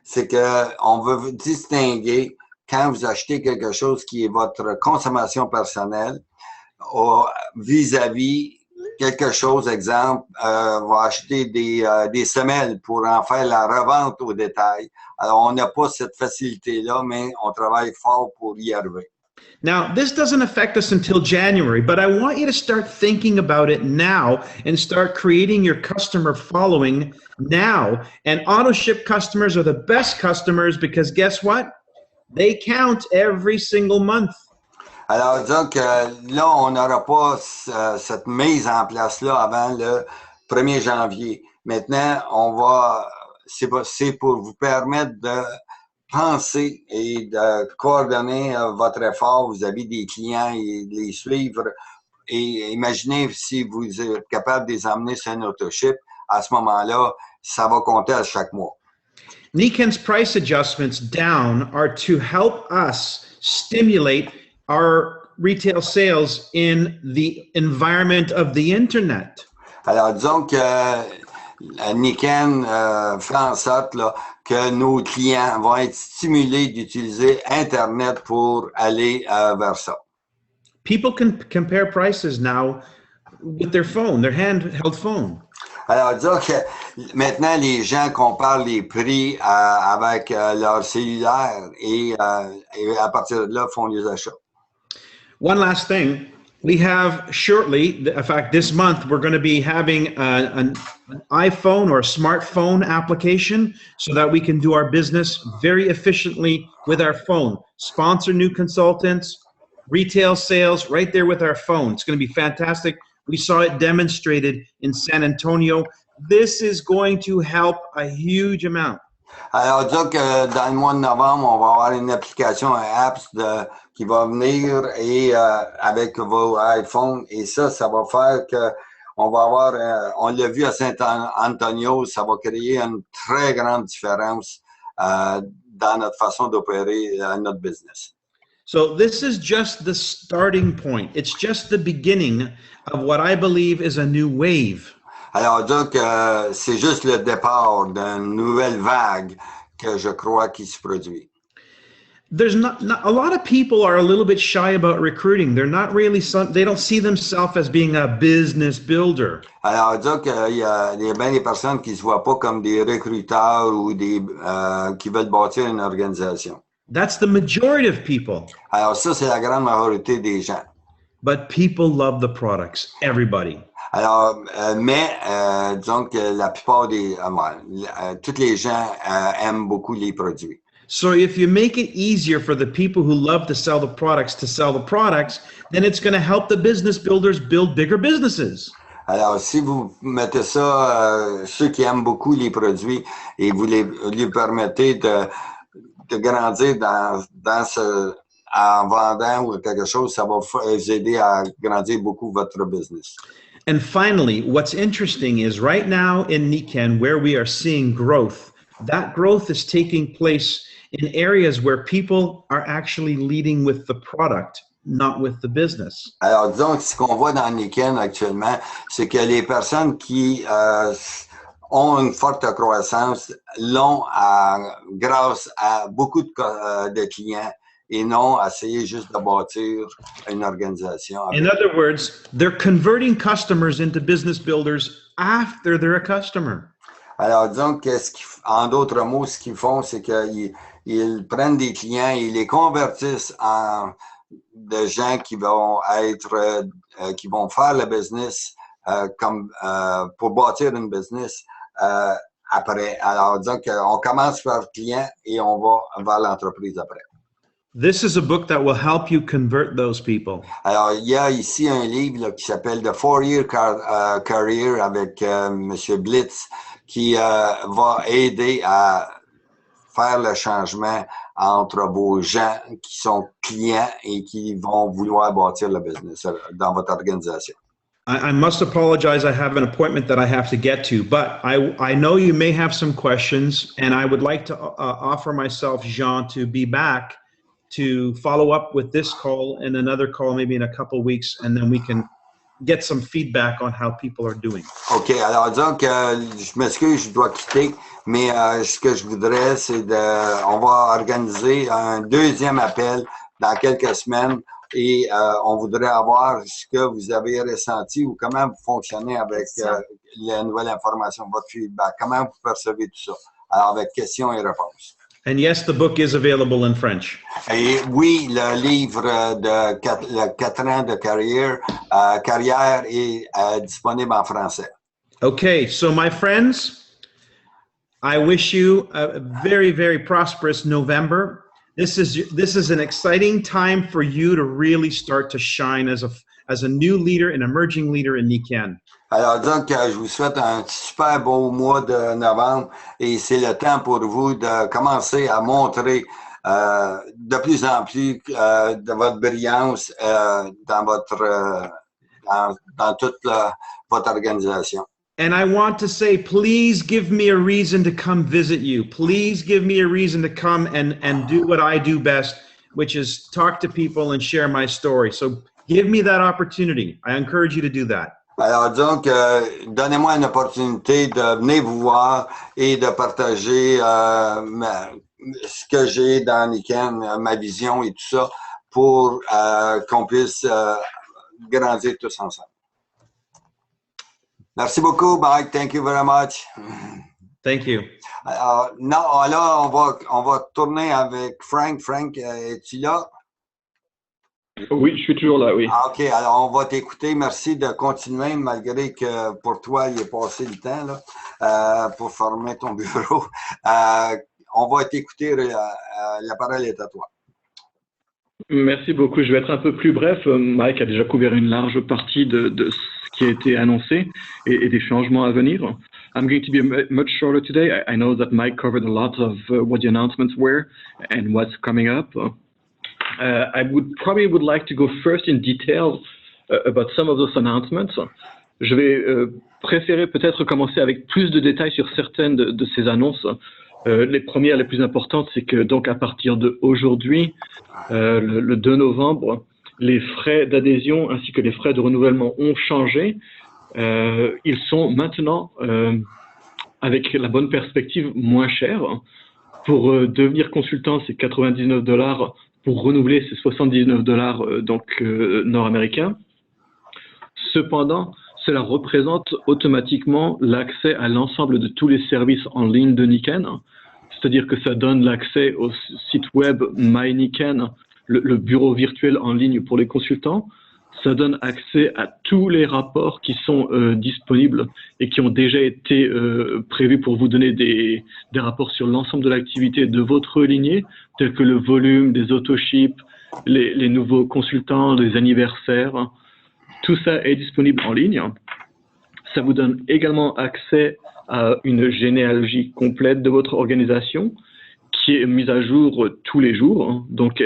C'est qu'on veut distinguer quand vous achetez quelque chose qui est votre consommation personnelle vis-à-vis quelque chose, exemple, va acheter des semelles pour en faire la revente au détail. Alors, on n'a pas cette facilité-là, mais on travaille fort pour y arriver. Now, this doesn't affect us until January, but I want you to start thinking about it now and start creating your customer following now. And AutoShip customers are the best customers because guess what? They count every single month. Alors, disons que là, on n'aura pas cette mise en place-là avant le 1er janvier. Maintenant, c'est pour vous permettre de penser et de coordonner votre effort vis-à-vis des clients et de les suivre. Et imaginez si vous êtes capable de les emmener sur un AutoShip, à ce moment-là, ça va compter à chaque mois. Niken's price adjustments down are to help us stimulate our retail sales in the environment of the internet. Alors, disons que Niken fait en sorte là, que nos clients vont être stimulés d'utiliser Internet pour aller vers ça. People can compare prices now with their phone, their handheld phone. Alors, disons que maintenant, les gens comparent les prix avec leur cellulaire et à partir de là, font les achats. One last thing. We have shortly, in fact, this month, we're going to be having an iPhone or a smartphone application so that we can do our business very efficiently with our phone. Sponsor new consultants, retail sales right there with our phone. It's going to be fantastic. We saw it demonstrated in San Antonio. This is going to help a huge amount. Alors, disons que dans le mois de novembre, on va avoir une application, un apps qui va venir et avec vos iPhones. Et ça va faire que on va avoir, on l'a vu à San Antonio, ça va créer une très grande différence dans notre façon d'opérer notre business. So this is just the starting point. It's just the beginning of what I believe is a new wave. Alors, donc, c'est juste le départ d'une nouvelle vague que je crois qui se produit. There's not a lot of people are a little bit shy about recruiting. They're not really they don't see themselves as being a business builder. Alors, donc, il y a bien des personnes qui se voient pas comme des recruteurs ou qui veulent bâtir une organisation. That's the majority of people. Alors, ça, c'est la grande majorité des gens. But people love the products, everybody. Alors, mais disons que la plupart tous les gens aiment beaucoup les produits. So if you make it easier for the people who love to sell the products, then it's going to help the business builders build bigger businesses. Alors, si vous mettez ça, ceux qui aiment beaucoup les produits et vous lui permettez de grandir en vendant ou quelque chose, ça va vous aider à grandir beaucoup votre business. And finally, what's interesting is right now in Niken, where we are seeing growth, that growth is taking place in areas where people are actually leading with the product, not with the business. Alors, disons que ce qu'on voit dans Niken actuellement, c'est que les personnes qui ont une forte croissance l'ont grâce à beaucoup de clients et non essayer juste de bâtir une organisation. In other words, they're converting customers into business builders after they're a customer. Alors, disons que en d'autres mots, ce qu'ils font, c'est qu'ils prennent des clients et ils les convertissent en de gens qui vont qui vont faire le business pour bâtir une business après. Alors, disons qu'on commence par le client et on va vers l'entreprise après. This is a book that will help you convert those people. Alors, il y a ici un livre là, qui s'appelle The 4-Year Career avec M. Blitz qui va aider à faire le changement entre vos gens qui sont clients et qui vont vouloir bâtir le business dans votre organisation. I must apologize. I have an appointment that I have to get to, but I know you may have some questions, and I would like to offer myself, Jean, to be back to follow up with this call and another call maybe in a couple of weeks, and then we can get some feedback on how people are doing. OK, alors disons que je m'excuse, je dois quitter, mais ce que je voudrais, c'est on va organiser un deuxième appel dans quelques semaines et on voudrait avoir ce que vous avez ressenti ou comment vous fonctionnez avec la nouvelle information, votre feedback, comment vous percevez tout ça. Alors, avec questions et réponses. And yes, the book is available in French. Et oui, le livre de 4 ans de carrière est disponible en français. Okay, so my friends, I wish you a very, very prosperous November. This is an exciting time for you to really start to shine as a new leader, an emerging leader in Niken. Alors, disons que je vous souhaite un super beau mois de novembre et c'est le temps pour vous de commencer à montrer de plus en plus de votre brillance dans toute votre organisation. And I want to say, please give me a reason to come visit you. Please give me a reason to come and do what I do best, which is talk to people and share my story. So give me that opportunity. I encourage you to do that. Alors, disons que donnez-moi une opportunité de venir vous voir et de partager ce que j'ai dans Niken, ma vision et tout ça, pour qu'on puisse grandir tous ensemble. Merci beaucoup, Mike. Thank you very much. Thank you. Alors, non, là, on va tourner avec Frank. Frank, es-tu là? Oui, je suis toujours là, oui. OK, alors on va t'écouter. Merci de continuer, malgré que pour toi, il est passé le temps là, pour former ton bureau. On va t'écouter. La parole est à toi. Merci beaucoup. Je vais être un peu plus bref. Mike a déjà couvert une large partie de ce qui a été annoncé et des changements à venir. I'm going to be much shorter today. I know that Mike covered a lot of what the announcements were and what's coming up. I would like to go first in detail about some of those announcements. Je vais préférer peut-être commencer avec plus de détails sur certaines de ces annonces. Les premières, les plus importantes, c'est que donc à partir d'aujourd'hui, le 2 novembre, les frais d'adhésion ainsi que les frais de renouvellement ont changé. Ils sont maintenant, avec la bonne perspective, moins chers. Pour devenir consultant, c'est $99. Pour renouveler, c'est $79 nord-américains. Cependant, cela représente automatiquement l'accès à l'ensemble de tous les services en ligne de Niken. C'est-à-dire que ça donne l'accès au site web MyNiken, le bureau virtuel en ligne pour les consultants. Ça donne accès à tous les rapports qui sont disponibles et qui ont déjà été prévus pour vous donner des rapports sur l'ensemble de l'activité de votre lignée, tels que le volume des autoships, les nouveaux consultants, les anniversaires. Tout ça est disponible en ligne. Ça vous donne également accès à une généalogie complète de votre organisation qui est mise à jour tous les jours. Donc,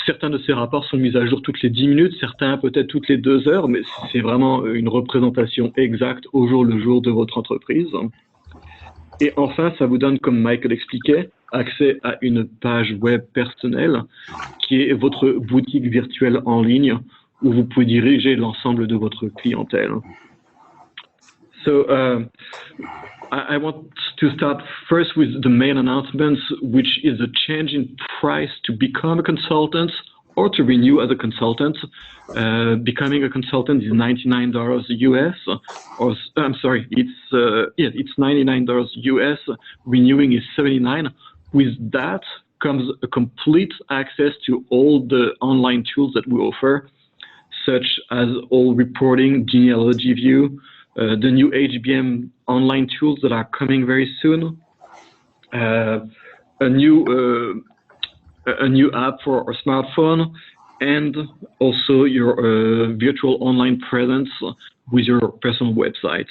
certains de ces rapports sont mis à jour toutes les 10 minutes, certains peut-être toutes les 2 heures, mais c'est vraiment une représentation exacte au jour le jour de votre entreprise. Et enfin, ça vous donne, comme Michael expliquait, accès à une page web personnelle qui est votre boutique virtuelle en ligne où vous pouvez diriger l'ensemble de votre clientèle. So, I want to start first with the main announcements, which is a change in price to become a consultant or to renew as a consultant. Becoming a consultant is $99 US, or I'm sorry, it's $99 US. Renewing is $79. With that comes a complete access to all the online tools that we offer, such as all reporting, genealogy view, the new HBM online tools that are coming very soon, a new a new app for a smartphone, and also your virtual online presence with your personal website.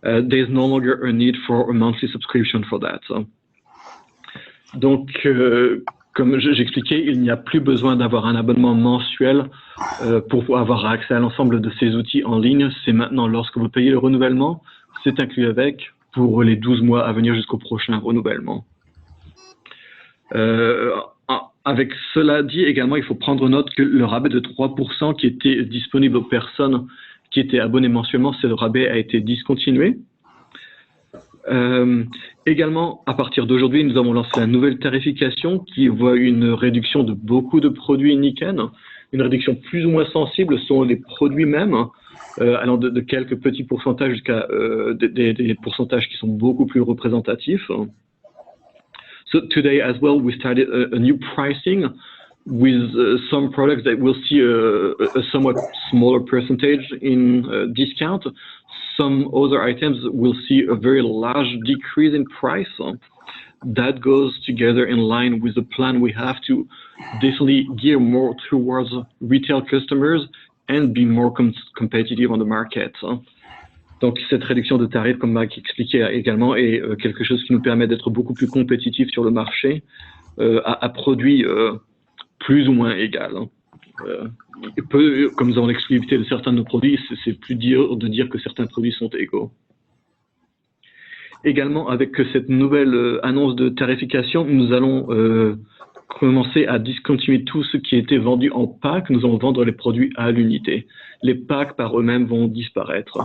There's no longer a need for a monthly subscription for that. Donc, comme j'expliquais, il n'y a plus besoin d'avoir un abonnement mensuel pour avoir accès à l'ensemble de ces outils en ligne. C'est maintenant, lorsque vous payez le renouvellement, c'est inclus avec pour les 12 mois à venir jusqu'au prochain renouvellement. Avec cela dit, également, il faut prendre note que le rabais de 3% qui était disponible aux personnes qui étaient abonnées mensuellement, ce rabais a été discontinué. Également, à partir d'aujourd'hui, nous avons lancé la nouvelle tarification qui voit une réduction de beaucoup de produits Nikken, une réduction plus ou moins sensible selon les produits mêmes, allant de quelques petits pourcentages jusqu'à des pourcentages qui sont beaucoup plus représentatifs. So today as well, we started a new pricing with some products that will see a somewhat smaller percentage in discount. Some other items will see a very large decrease in price. That goes together in line with the plan we have to definitely gear more towards retail customers and be more competitive on the market. Donc, cette réduction de tarifs, comme Mac expliquait également, est quelque chose qui nous permet d'être beaucoup plus compétitifs sur le marché à produits plus ou moins égal. Comme nous avons l'exclusivité de certains de nos produits, c'est plus dur de dire que certains produits sont égaux. Également, avec cette nouvelle annonce de tarification, nous allons commencer à discontinuer tout ce qui était vendu en pack. Nous allons vendre les produits à l'unité. Les packs par eux-mêmes vont disparaître.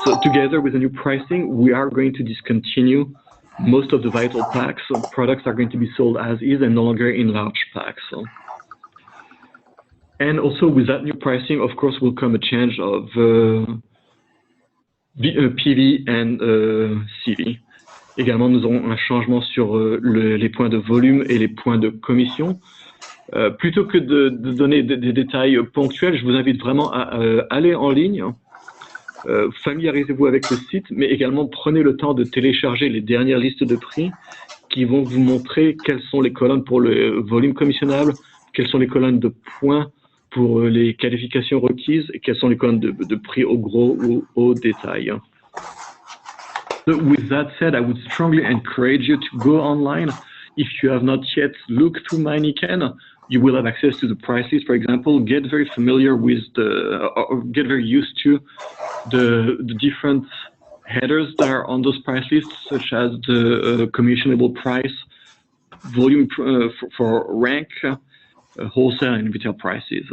So together with the new pricing, we are going to discontinue most of the Vital packs. So products are going to be sold as is and no longer in large packs. And also with that new pricing, of course, will come a change of PV and CV. Également, nous aurons un changement sur les points de volume et les points de commission. Plutôt que de donner des détails ponctuels, je vous invite vraiment à aller en ligne. Familiarisez-vous avec le site, mais également prenez le temps de télécharger les dernières listes de prix qui vont vous montrer quelles sont les colonnes pour le volume commissionnable, quelles sont les colonnes de points pour les qualifications requises et quelles sont les colonnes de prix au gros ou au détail. So with that said, I would strongly encourage you to go online. If you have not yet looked through My Nikken, you will have access to the price list, for example. Get very familiar with get very used to the different headers that are on those price lists, such as the commissionable price, volume for rank, wholesale and retail prices.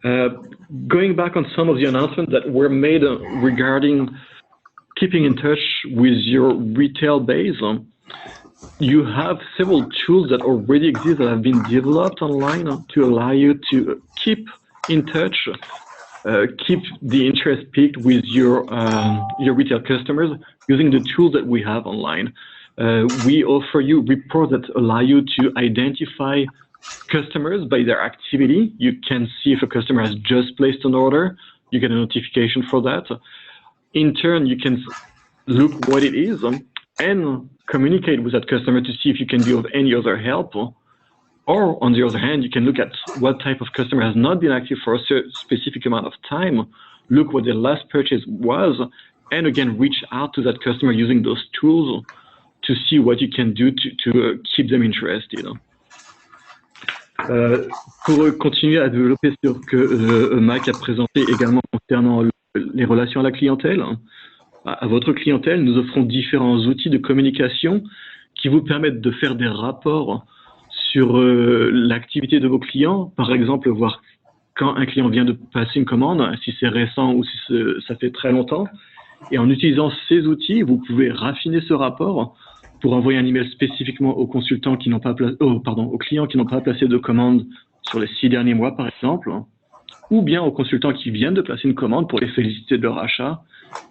Going back on some of the announcements that were made regarding keeping in touch with your retail base, you have several tools that already exist that have been developed online to allow you to keep in touch, keep the interest peaked with your retail customers using the tools that we have online. We offer you reports that allow you to identify customers by their activity. You can see if a customer has just placed an order. You get a notification for that. In turn, you can look what it is and communicate with that customer to see if you can be of any other help. Or on the other hand, you can look at what type of customer has not been active for a specific amount of time, look what their last purchase was, and again, reach out to that customer using those tools to see what you can do to keep them interested. Pour continuer à développer sur ce que Mac a présenté également concernant les relations à la clientèle, à votre clientèle, nous offrons différents outils de communication qui vous permettent de faire des rapports sur l'activité de vos clients. Par exemple, voir quand un client vient de passer une commande, si c'est récent ou si ça fait très longtemps. Et en utilisant ces outils, vous pouvez raffiner ce rapport pour envoyer un email spécifiquement aux consultants qui n'ont pas aux clients qui n'ont pas placé de commande sur les 6 derniers mois, par exemple, ou bien aux consultants qui viennent de placer une commande pour les féliciter de leur achat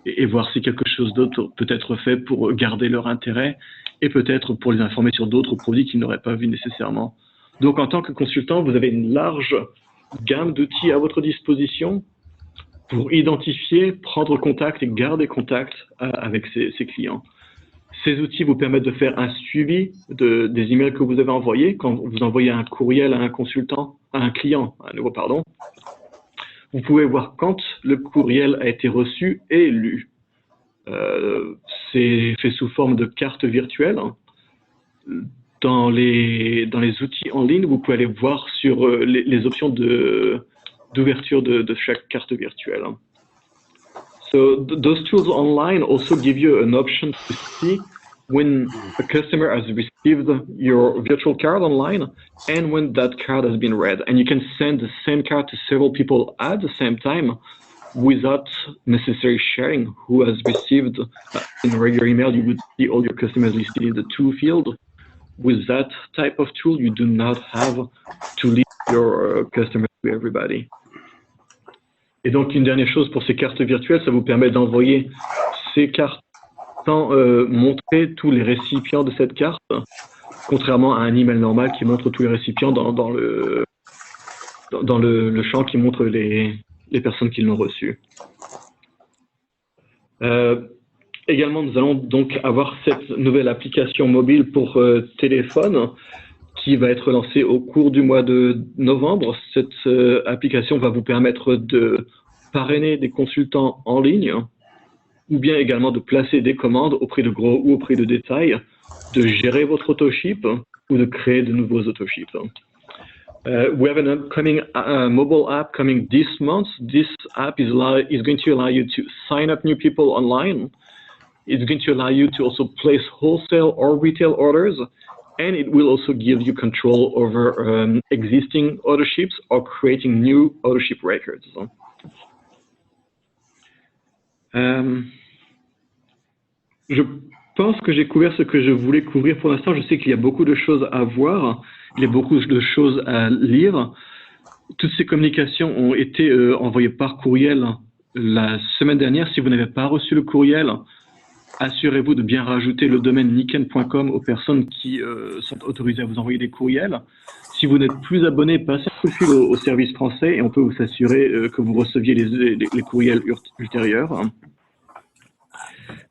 et voir si quelque chose d'autre peut être fait pour garder leur intérêt et peut-être pour les informer sur d'autres produits qu'ils n'auraient pas vus nécessairement. Donc, en tant que consultant, vous avez une large gamme d'outils à votre disposition pour identifier, prendre contact et garder contact avec ces clients. Ces outils vous permettent de faire un suivi des emails que vous avez envoyés. Quand vous envoyez un courriel à un consultant, à un client, à nouveau, pardon, vous pouvez voir quand le courriel a été reçu et lu. C'est fait sous forme de carte virtuelle. Dans les outils en ligne, vous pouvez aller voir sur les options d'ouverture de chaque carte virtuelle. So those tools online also give you an option to see when a customer has received your virtual card online and when that card has been read. And you can send the same card to several people at the same time without necessarily sharing who has received. In a regular email, you would see all your customers listed in the to field. With that type of tool, you do not have to list your customers to everybody. Et donc, une dernière chose pour ces cartes virtuelles, ça vous permet d'envoyer ces cartes sans montrer tous les récipients de cette carte, contrairement à un email normal qui montre tous les récipients dans le champ qui montre les personnes qui l'ont reçu. Également, nous allons donc avoir cette nouvelle application mobile pour téléphone qui va être lancée au cours du mois de novembre. Cette application va vous permettre de parrainer des consultants en ligne ou bien également de placer des commandes au prix de gros ou au prix de détail, de gérer votre autoship ou de créer de nouveaux autoships. We have an upcoming mobile app coming this month. This app is going to allow you to sign up new people online. It's going to allow you to also place wholesale or retail orders, and it will also give you control over existing autoships or creating new autoship records. Je pense que j'ai couvert ce que je voulais couvrir pour l'instant. Je sais qu'il y a beaucoup de choses à voir, il y a beaucoup de choses à lire. Toutes ces communications ont été envoyées par courriel la semaine dernière. Si vous n'avez pas reçu le courriel, assurez-vous de bien rajouter le domaine nikken.com aux personnes qui sont autorisées à vous envoyer des courriels. Si vous n'êtes plus abonné, passez un coup de fil au service français et on peut vous assurer que vous receviez les courriels ultérieurs.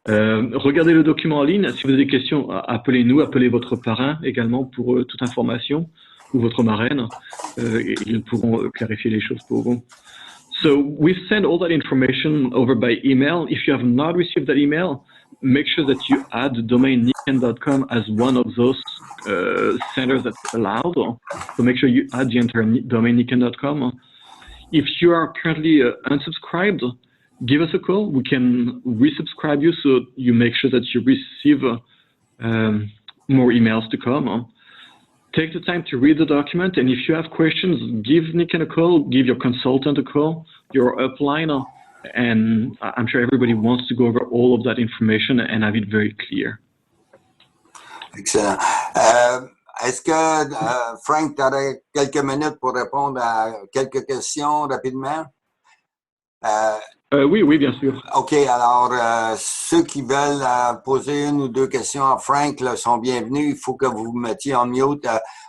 Regardez le document en ligne. Si vous avez des questions, appelez-nous, appelez votre parrain également pour toute information ou votre marraine. Et ils pourront clarifier les choses pour vous. So we've sent all that information over by email. If you have not received that email, make sure that you add the domain nikken.com as one of those centers that's allowed. So make sure you add the entire domain nikken.com. If you are currently unsubscribed, give us a call. We can resubscribe you so you make sure that you receive more emails to come. Take the time to read the document, and if you have questions, give Nikken a call, give your consultant a call, your upline, and I'm sure everybody wants to go over all of that information and have it very clear. Excellent. Est-ce que, Frank, tu aurais quelques minutes pour répondre à quelques questions rapidement? Oui, bien sûr. OK, alors, ceux qui veulent poser une ou deux questions à Frank là, sont bienvenus. Il faut que vous vous mettiez en mute.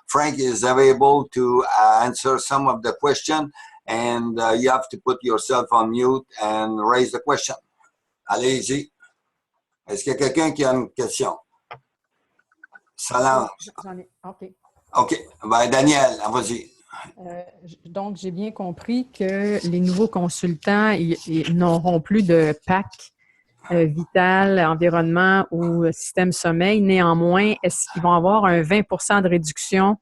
Frank is available to answer some of the questions, and you have to put yourself on mute and raise the question. Allez-y. Est-ce qu'il y a quelqu'un qui a une question? Solange. J'en ai. OK. OK. Ben, Daniel, vas-y. Donc, j'ai bien compris que les nouveaux consultants ils n'auront plus de PAC vital, environnement ou système sommeil. Néanmoins, est-ce qu'ils vont avoir un 20 % de réduction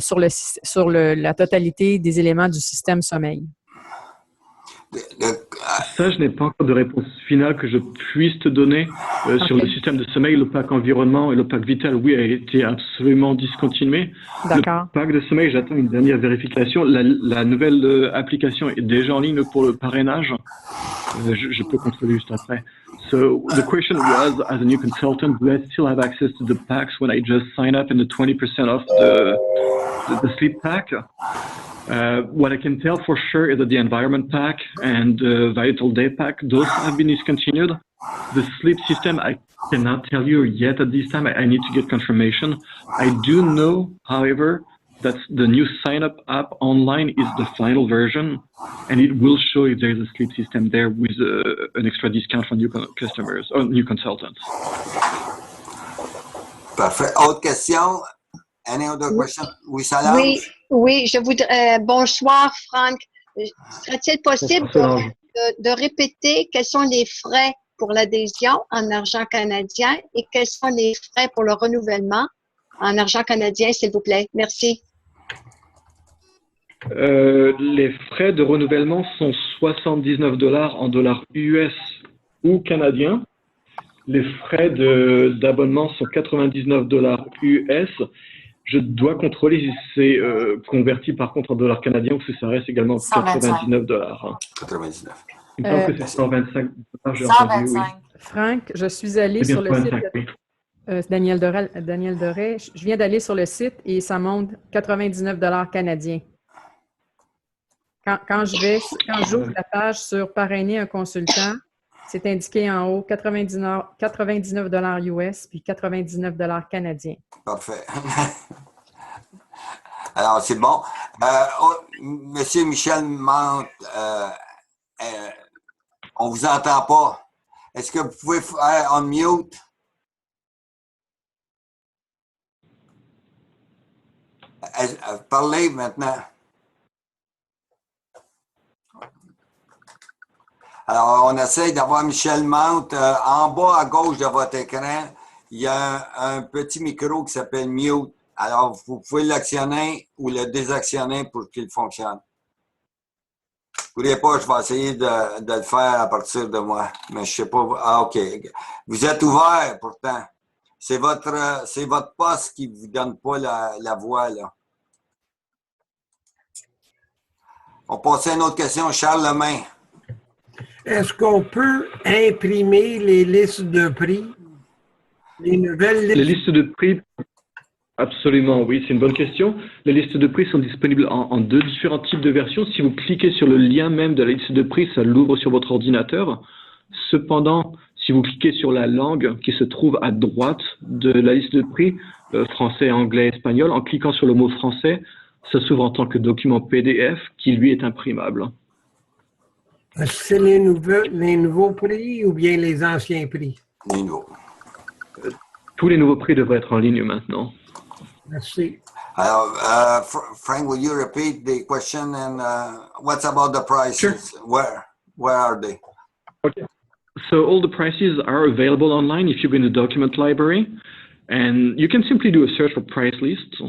sur la totalité des éléments du système sommeil? Ça, je n'ai pas encore de réponse finale que je puisse te donner sur le système de sommeil. Le pack environnement et le pack vital, oui, a été absolument discontinué. D'accord. Le pack de sommeil, j'attends une dernière vérification. La nouvelle application est déjà en ligne pour le parrainage. Je peux contrôler juste après. So the question was, as a new consultant, do I still have access to the packs when I just sign up in the 20% off the sleep pack? What I can tell for sure is that the environment pack and the vital day pack, those have been discontinued. The sleep system, I cannot tell you yet at this time. I need to get confirmation. I do know, however, that the new sign-up app online is the final version, and it will show if there's a sleep system there with an extra discount for new customers or new consultants. Parfait. Autre question? Any other question? Oui, Solange? Oui, oui, je voudrais. Bonsoir, Franck. Serait-il possible Solange. de répéter quels sont les frais pour l'adhésion en argent canadien et quels sont les frais pour le renouvellement en argent canadien, s'il vous plaît? Merci. Les frais de renouvellement sont 79 $ en dollars US ou canadiens. Les frais d'abonnement sont 99 $ US. Je dois contrôler si c'est converti par contre en dollars canadiens ou si ça reste également 99 $. 99. Il me semble que c'est 125 $, j'ai entendu, oui. 125. Franck, je suis allée C'est bien sur le site 125, oui. Daniel Doré, je viens d'aller sur le site et ça monte 99 $ canadiens. Quand j'ouvre la page sur parrainer un consultant, c'est indiqué en haut 99 $ US puis 99 $ canadiens. Parfait. Alors, c'est bon. Monsieur Michel Mante, on vous entend pas. Est-ce que vous pouvez faire on mute? Parlez maintenant. Alors, on essaye d'avoir Michel Mante. En bas à gauche de votre écran, il y a un petit micro qui s'appelle Mute. Alors, vous pouvez l'actionner ou le désactionner pour qu'il fonctionne. Vous ne voulez pas, je vais essayer de le faire à partir de moi. Mais je ne sais pas. Ah, OK. Vous êtes ouvert pourtant. C'est votre poste qui ne vous donne pas la voix, là. On passe à une autre question. Charles Lemain. Est-ce qu'on peut imprimer les listes de prix? Les nouvelles listes? Les listes de prix, absolument, oui, c'est une bonne question. Les listes de prix sont disponibles en deux différents types de versions. Si vous cliquez sur le lien même de la liste de prix, ça l'ouvre sur votre ordinateur. Cependant, si vous cliquez sur la langue qui se trouve à droite de la liste de prix, français, anglais, espagnol, en cliquant sur le mot français, ça s'ouvre en tant que document PDF qui, lui, est imprimable. Est-ce que c'est les nouveaux prix ou bien les anciens prix? Les nouveaux. Tous les nouveaux prix devraient être en ligne maintenant. Merci. Alors, Frank, will you repeat the question and what's about the prices? Sure. Where are they? Okay. So all the prices are available online if you go in the document library, and you can simply do a search for price lists.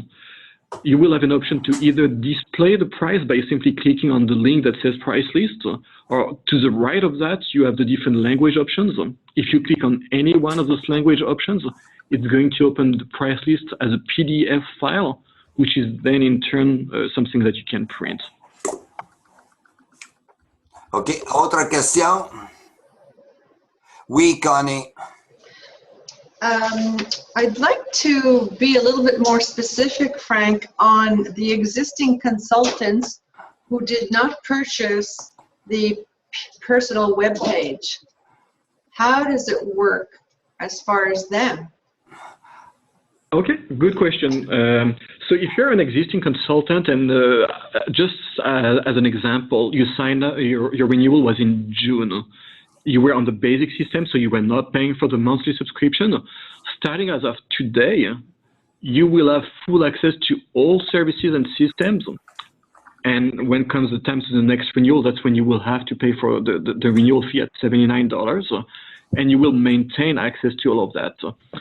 You will have an option to either display the price by simply clicking on the link that says price list, or to the right of that, you have the different language options. If you click on any one of those language options, it's going to open the price list as a PDF file, which is then in turn something that you can print. OK. Autre question? Oui, Connie. I'd like to be a little bit more specific, Frank, on the existing consultants who did not purchase the personal web page. How does it work as far as them? Okay, good question. So if you're an existing consultant and just as an example, you signed up, your renewal was in June. You were on the basic system, so you were not paying for the monthly subscription. Starting as of today, you will have full access to all services and systems. And when comes the time to the next renewal, that's when you will have to pay for the renewal fee at $79. And you will maintain access to all of that.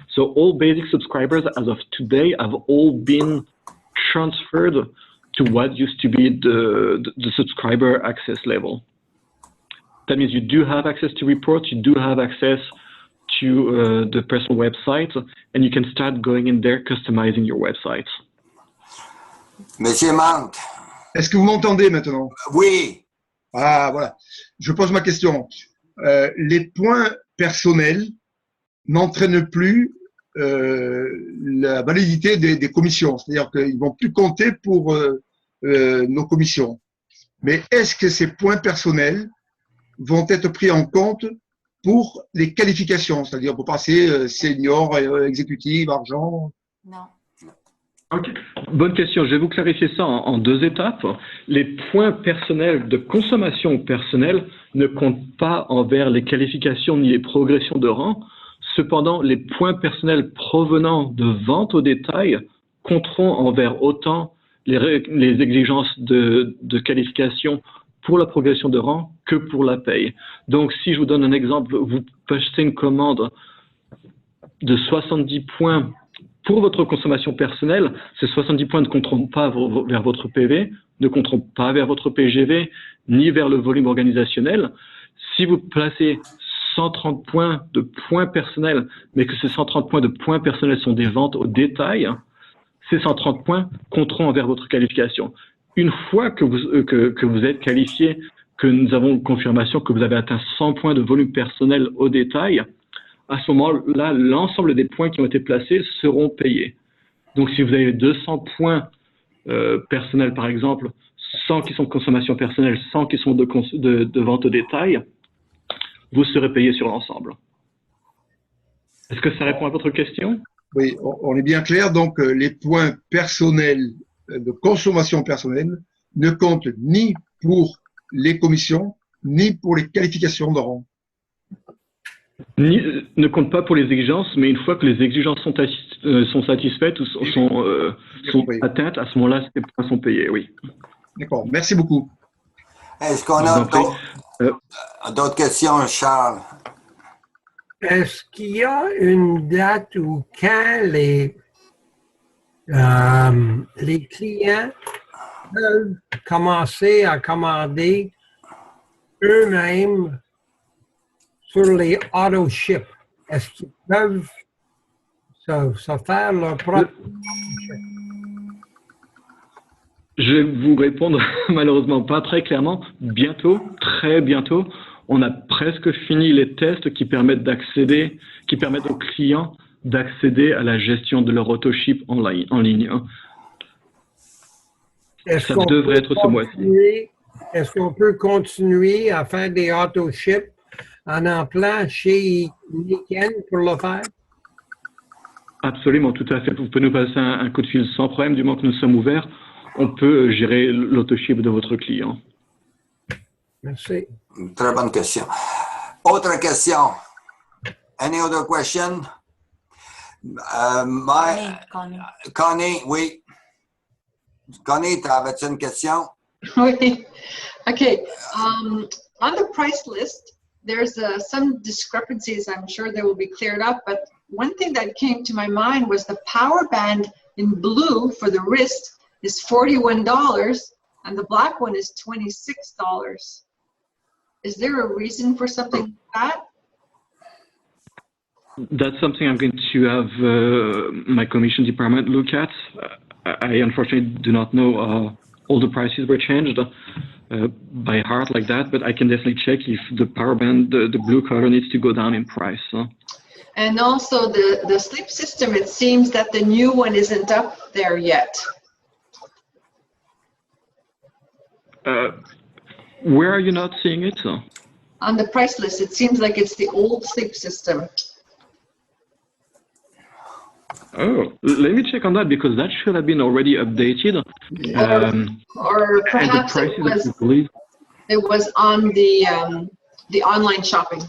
So all basic subscribers as of today have all been transferred to what used to be the subscriber access level. That means you do have access to reports, you do have access to the personal website, and you can start going in there, customizing your website. Monsieur Mante. Est-ce que vous m'entendez maintenant? Oui. Ah, voilà. Je pose ma question. Les points personnels n'entraînent plus la validité des commissions. C'est-à-dire qu'ils ne vont plus compter pour nos commissions. Mais est-ce que ces points personnels vont être pris en compte pour les qualifications, c'est-à-dire pour passer senior, exécutif, argent? Non. Ok, bonne question. Je vais vous clarifier ça en deux étapes. Les points personnels de consommation personnelle ne comptent pas envers les qualifications ni les progressions de rang. Cependant, les points personnels provenant de vente au détail compteront envers autant les exigences de qualification pour la progression de rang que pour la paye. Donc, si je vous donne un exemple, vous achetez une commande de 70 points pour votre consommation personnelle, ces 70 points ne compteront pas vers votre PV, ne compteront pas vers votre PGV, ni vers le volume organisationnel. Si vous placez 130 points de points personnels, mais que ces 130 points de points personnels sont des ventes au détail, ces 130 points compteront envers votre qualification. Une fois que vous êtes qualifié, que nous avons confirmation que vous avez atteint 100 points de volume personnel au détail, à ce moment-là, l'ensemble des points qui ont été placés seront payés. Donc, si vous avez 200 points personnels, par exemple, 100 qui sont de consommation personnelle, 100 qui sont de vente au détail, vous serez payé sur l'ensemble. Est-ce que ça répond à votre question? Oui, on est bien clair. Donc, les points personnels de consommation personnelle ne comptent ni pour les commissions, ni pour les qualifications de rang. Ne compte pas pour les exigences, mais une fois que les exigences sont satisfaites ou sont atteintes, à ce moment-là, ces points sont payés, oui. D'accord, merci beaucoup. Est-ce qu'on a d'autres questions, Charles? Est-ce qu'il y a une date où quand les clients peuvent commencer à commander eux-mêmes sur les auto-ship? Est-ce qu'ils peuvent se faire leur propre... Je vais vous répondre malheureusement pas très clairement. Bientôt, très bientôt, on a presque fini les tests qui permettent aux clients d'accéder à la gestion de leur auto-ship en ligne. Ça devrait être ce mois-ci. Est-ce qu'on peut continuer à faire des auto-ship en emploi chez Niken pour le faire? Absolument, tout à fait. Vous pouvez nous passer un coup de fil sans problème, du moment que nous sommes ouverts. On peut gérer l'auto-ship de votre client. Merci. Très bonne question. Autre question. Any other question? Connie, oui. Connie, avais-tu une question? Oui. Okay. On the price list, there's some discrepancies. I'm sure they will be cleared up. But one thing that came to my mind was the power band in blue for the wrist is $41 and the black one is $26. Is there a reason for something like that? That's something I'm going to have my commission department look at. I unfortunately do not know all the prices were changed by heart like that, but I can definitely check if the power band, the blue color, needs to go down in price. And also the sleep system, it seems that the new one isn't up there yet. Where are you not seeing it? On the price list, it seems like it's the old sleep system. Oh, let me check on that because that should have been already updated. Or perhaps it was on the online shopping.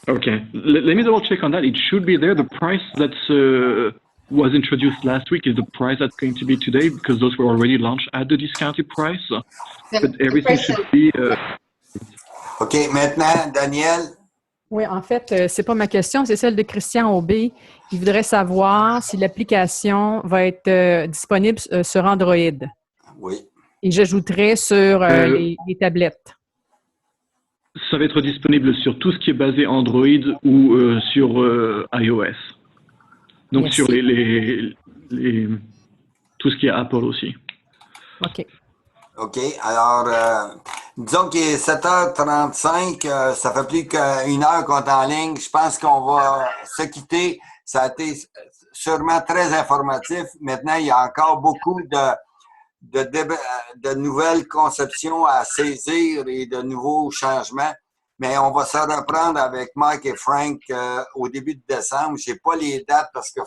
Okay, let me double check on that. It should be there. The price that was introduced last week is the price that's going to be today because those were already launched at the discounted price. But everything should be... OK, maintenant, Daniel. Oui, en fait, c'est pas ma question, c'est celle de Christian Aubé. Il voudrait savoir si l'application va être disponible sur Android. Oui. Et j'ajouterais sur les tablettes. Ça va être disponible sur tout ce qui est basé Android ou sur iOS. Donc Merci. sur tout ce qui est Apple aussi. OK. OK. Alors, disons qu'il est 7h35. Ça fait plus qu'une heure qu'on est en ligne. Je pense qu'on va se quitter. Ça a été sûrement très informatif. Maintenant, il y a encore beaucoup de nouvelles conceptions à saisir et de nouveaux changements. Mais on va se reprendre avec Mike et Frank au début de décembre. Je n'ai pas les dates parce que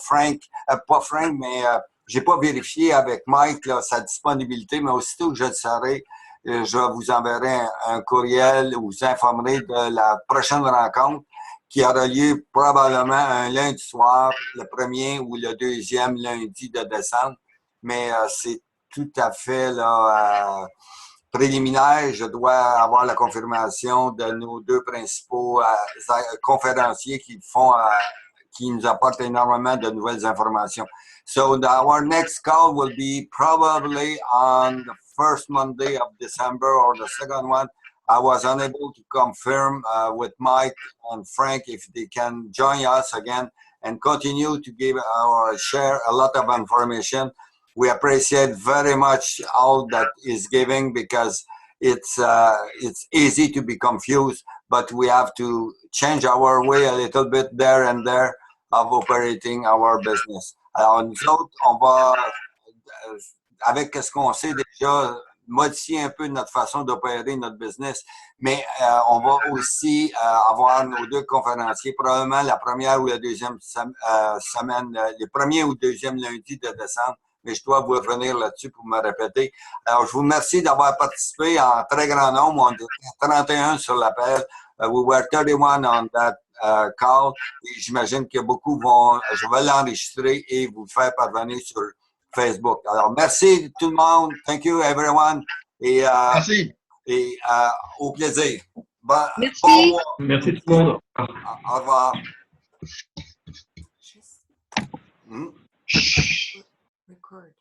j'ai pas vérifié avec Mike là, sa disponibilité, mais aussitôt que je le saurai, je vous enverrai un courriel où vous informerez de la prochaine rencontre qui aura lieu probablement un lundi soir, le 1er ou le 2e lundi de décembre. Mais c'est tout à fait là, préliminaire. Je dois avoir la confirmation de nos deux principaux conférenciers qui nous apportent énormément de nouvelles informations. So our next call will be probably on the first Monday of December or the second one. I was unable to confirm with Mike and Frank if they can join us again and continue to give or share a lot of information. We appreciate very much all that is giving because it's easy to be confused, but we have to change our way a little bit there and there of operating our business. Alors, nous autres, on va, avec ce qu'on sait déjà, modifier un peu notre façon d'opérer notre business, mais on va aussi avoir nos deux conférenciers, probablement la première ou la deuxième semaine, le premier ou deuxième lundi de décembre, mais je dois vous revenir là-dessus pour me répéter. Alors, je vous remercie d'avoir participé en très grand nombre. On était 31 sur l'appel. We were 31 on that call. Et j'imagine que beaucoup je vais l'enregistrer et vous le faire parvenir sur Facebook. Alors, merci tout le monde. Thank you, everyone. Et, Merci. Et au plaisir. Merci. Bon mois. Merci tout le monde. Au revoir. Record.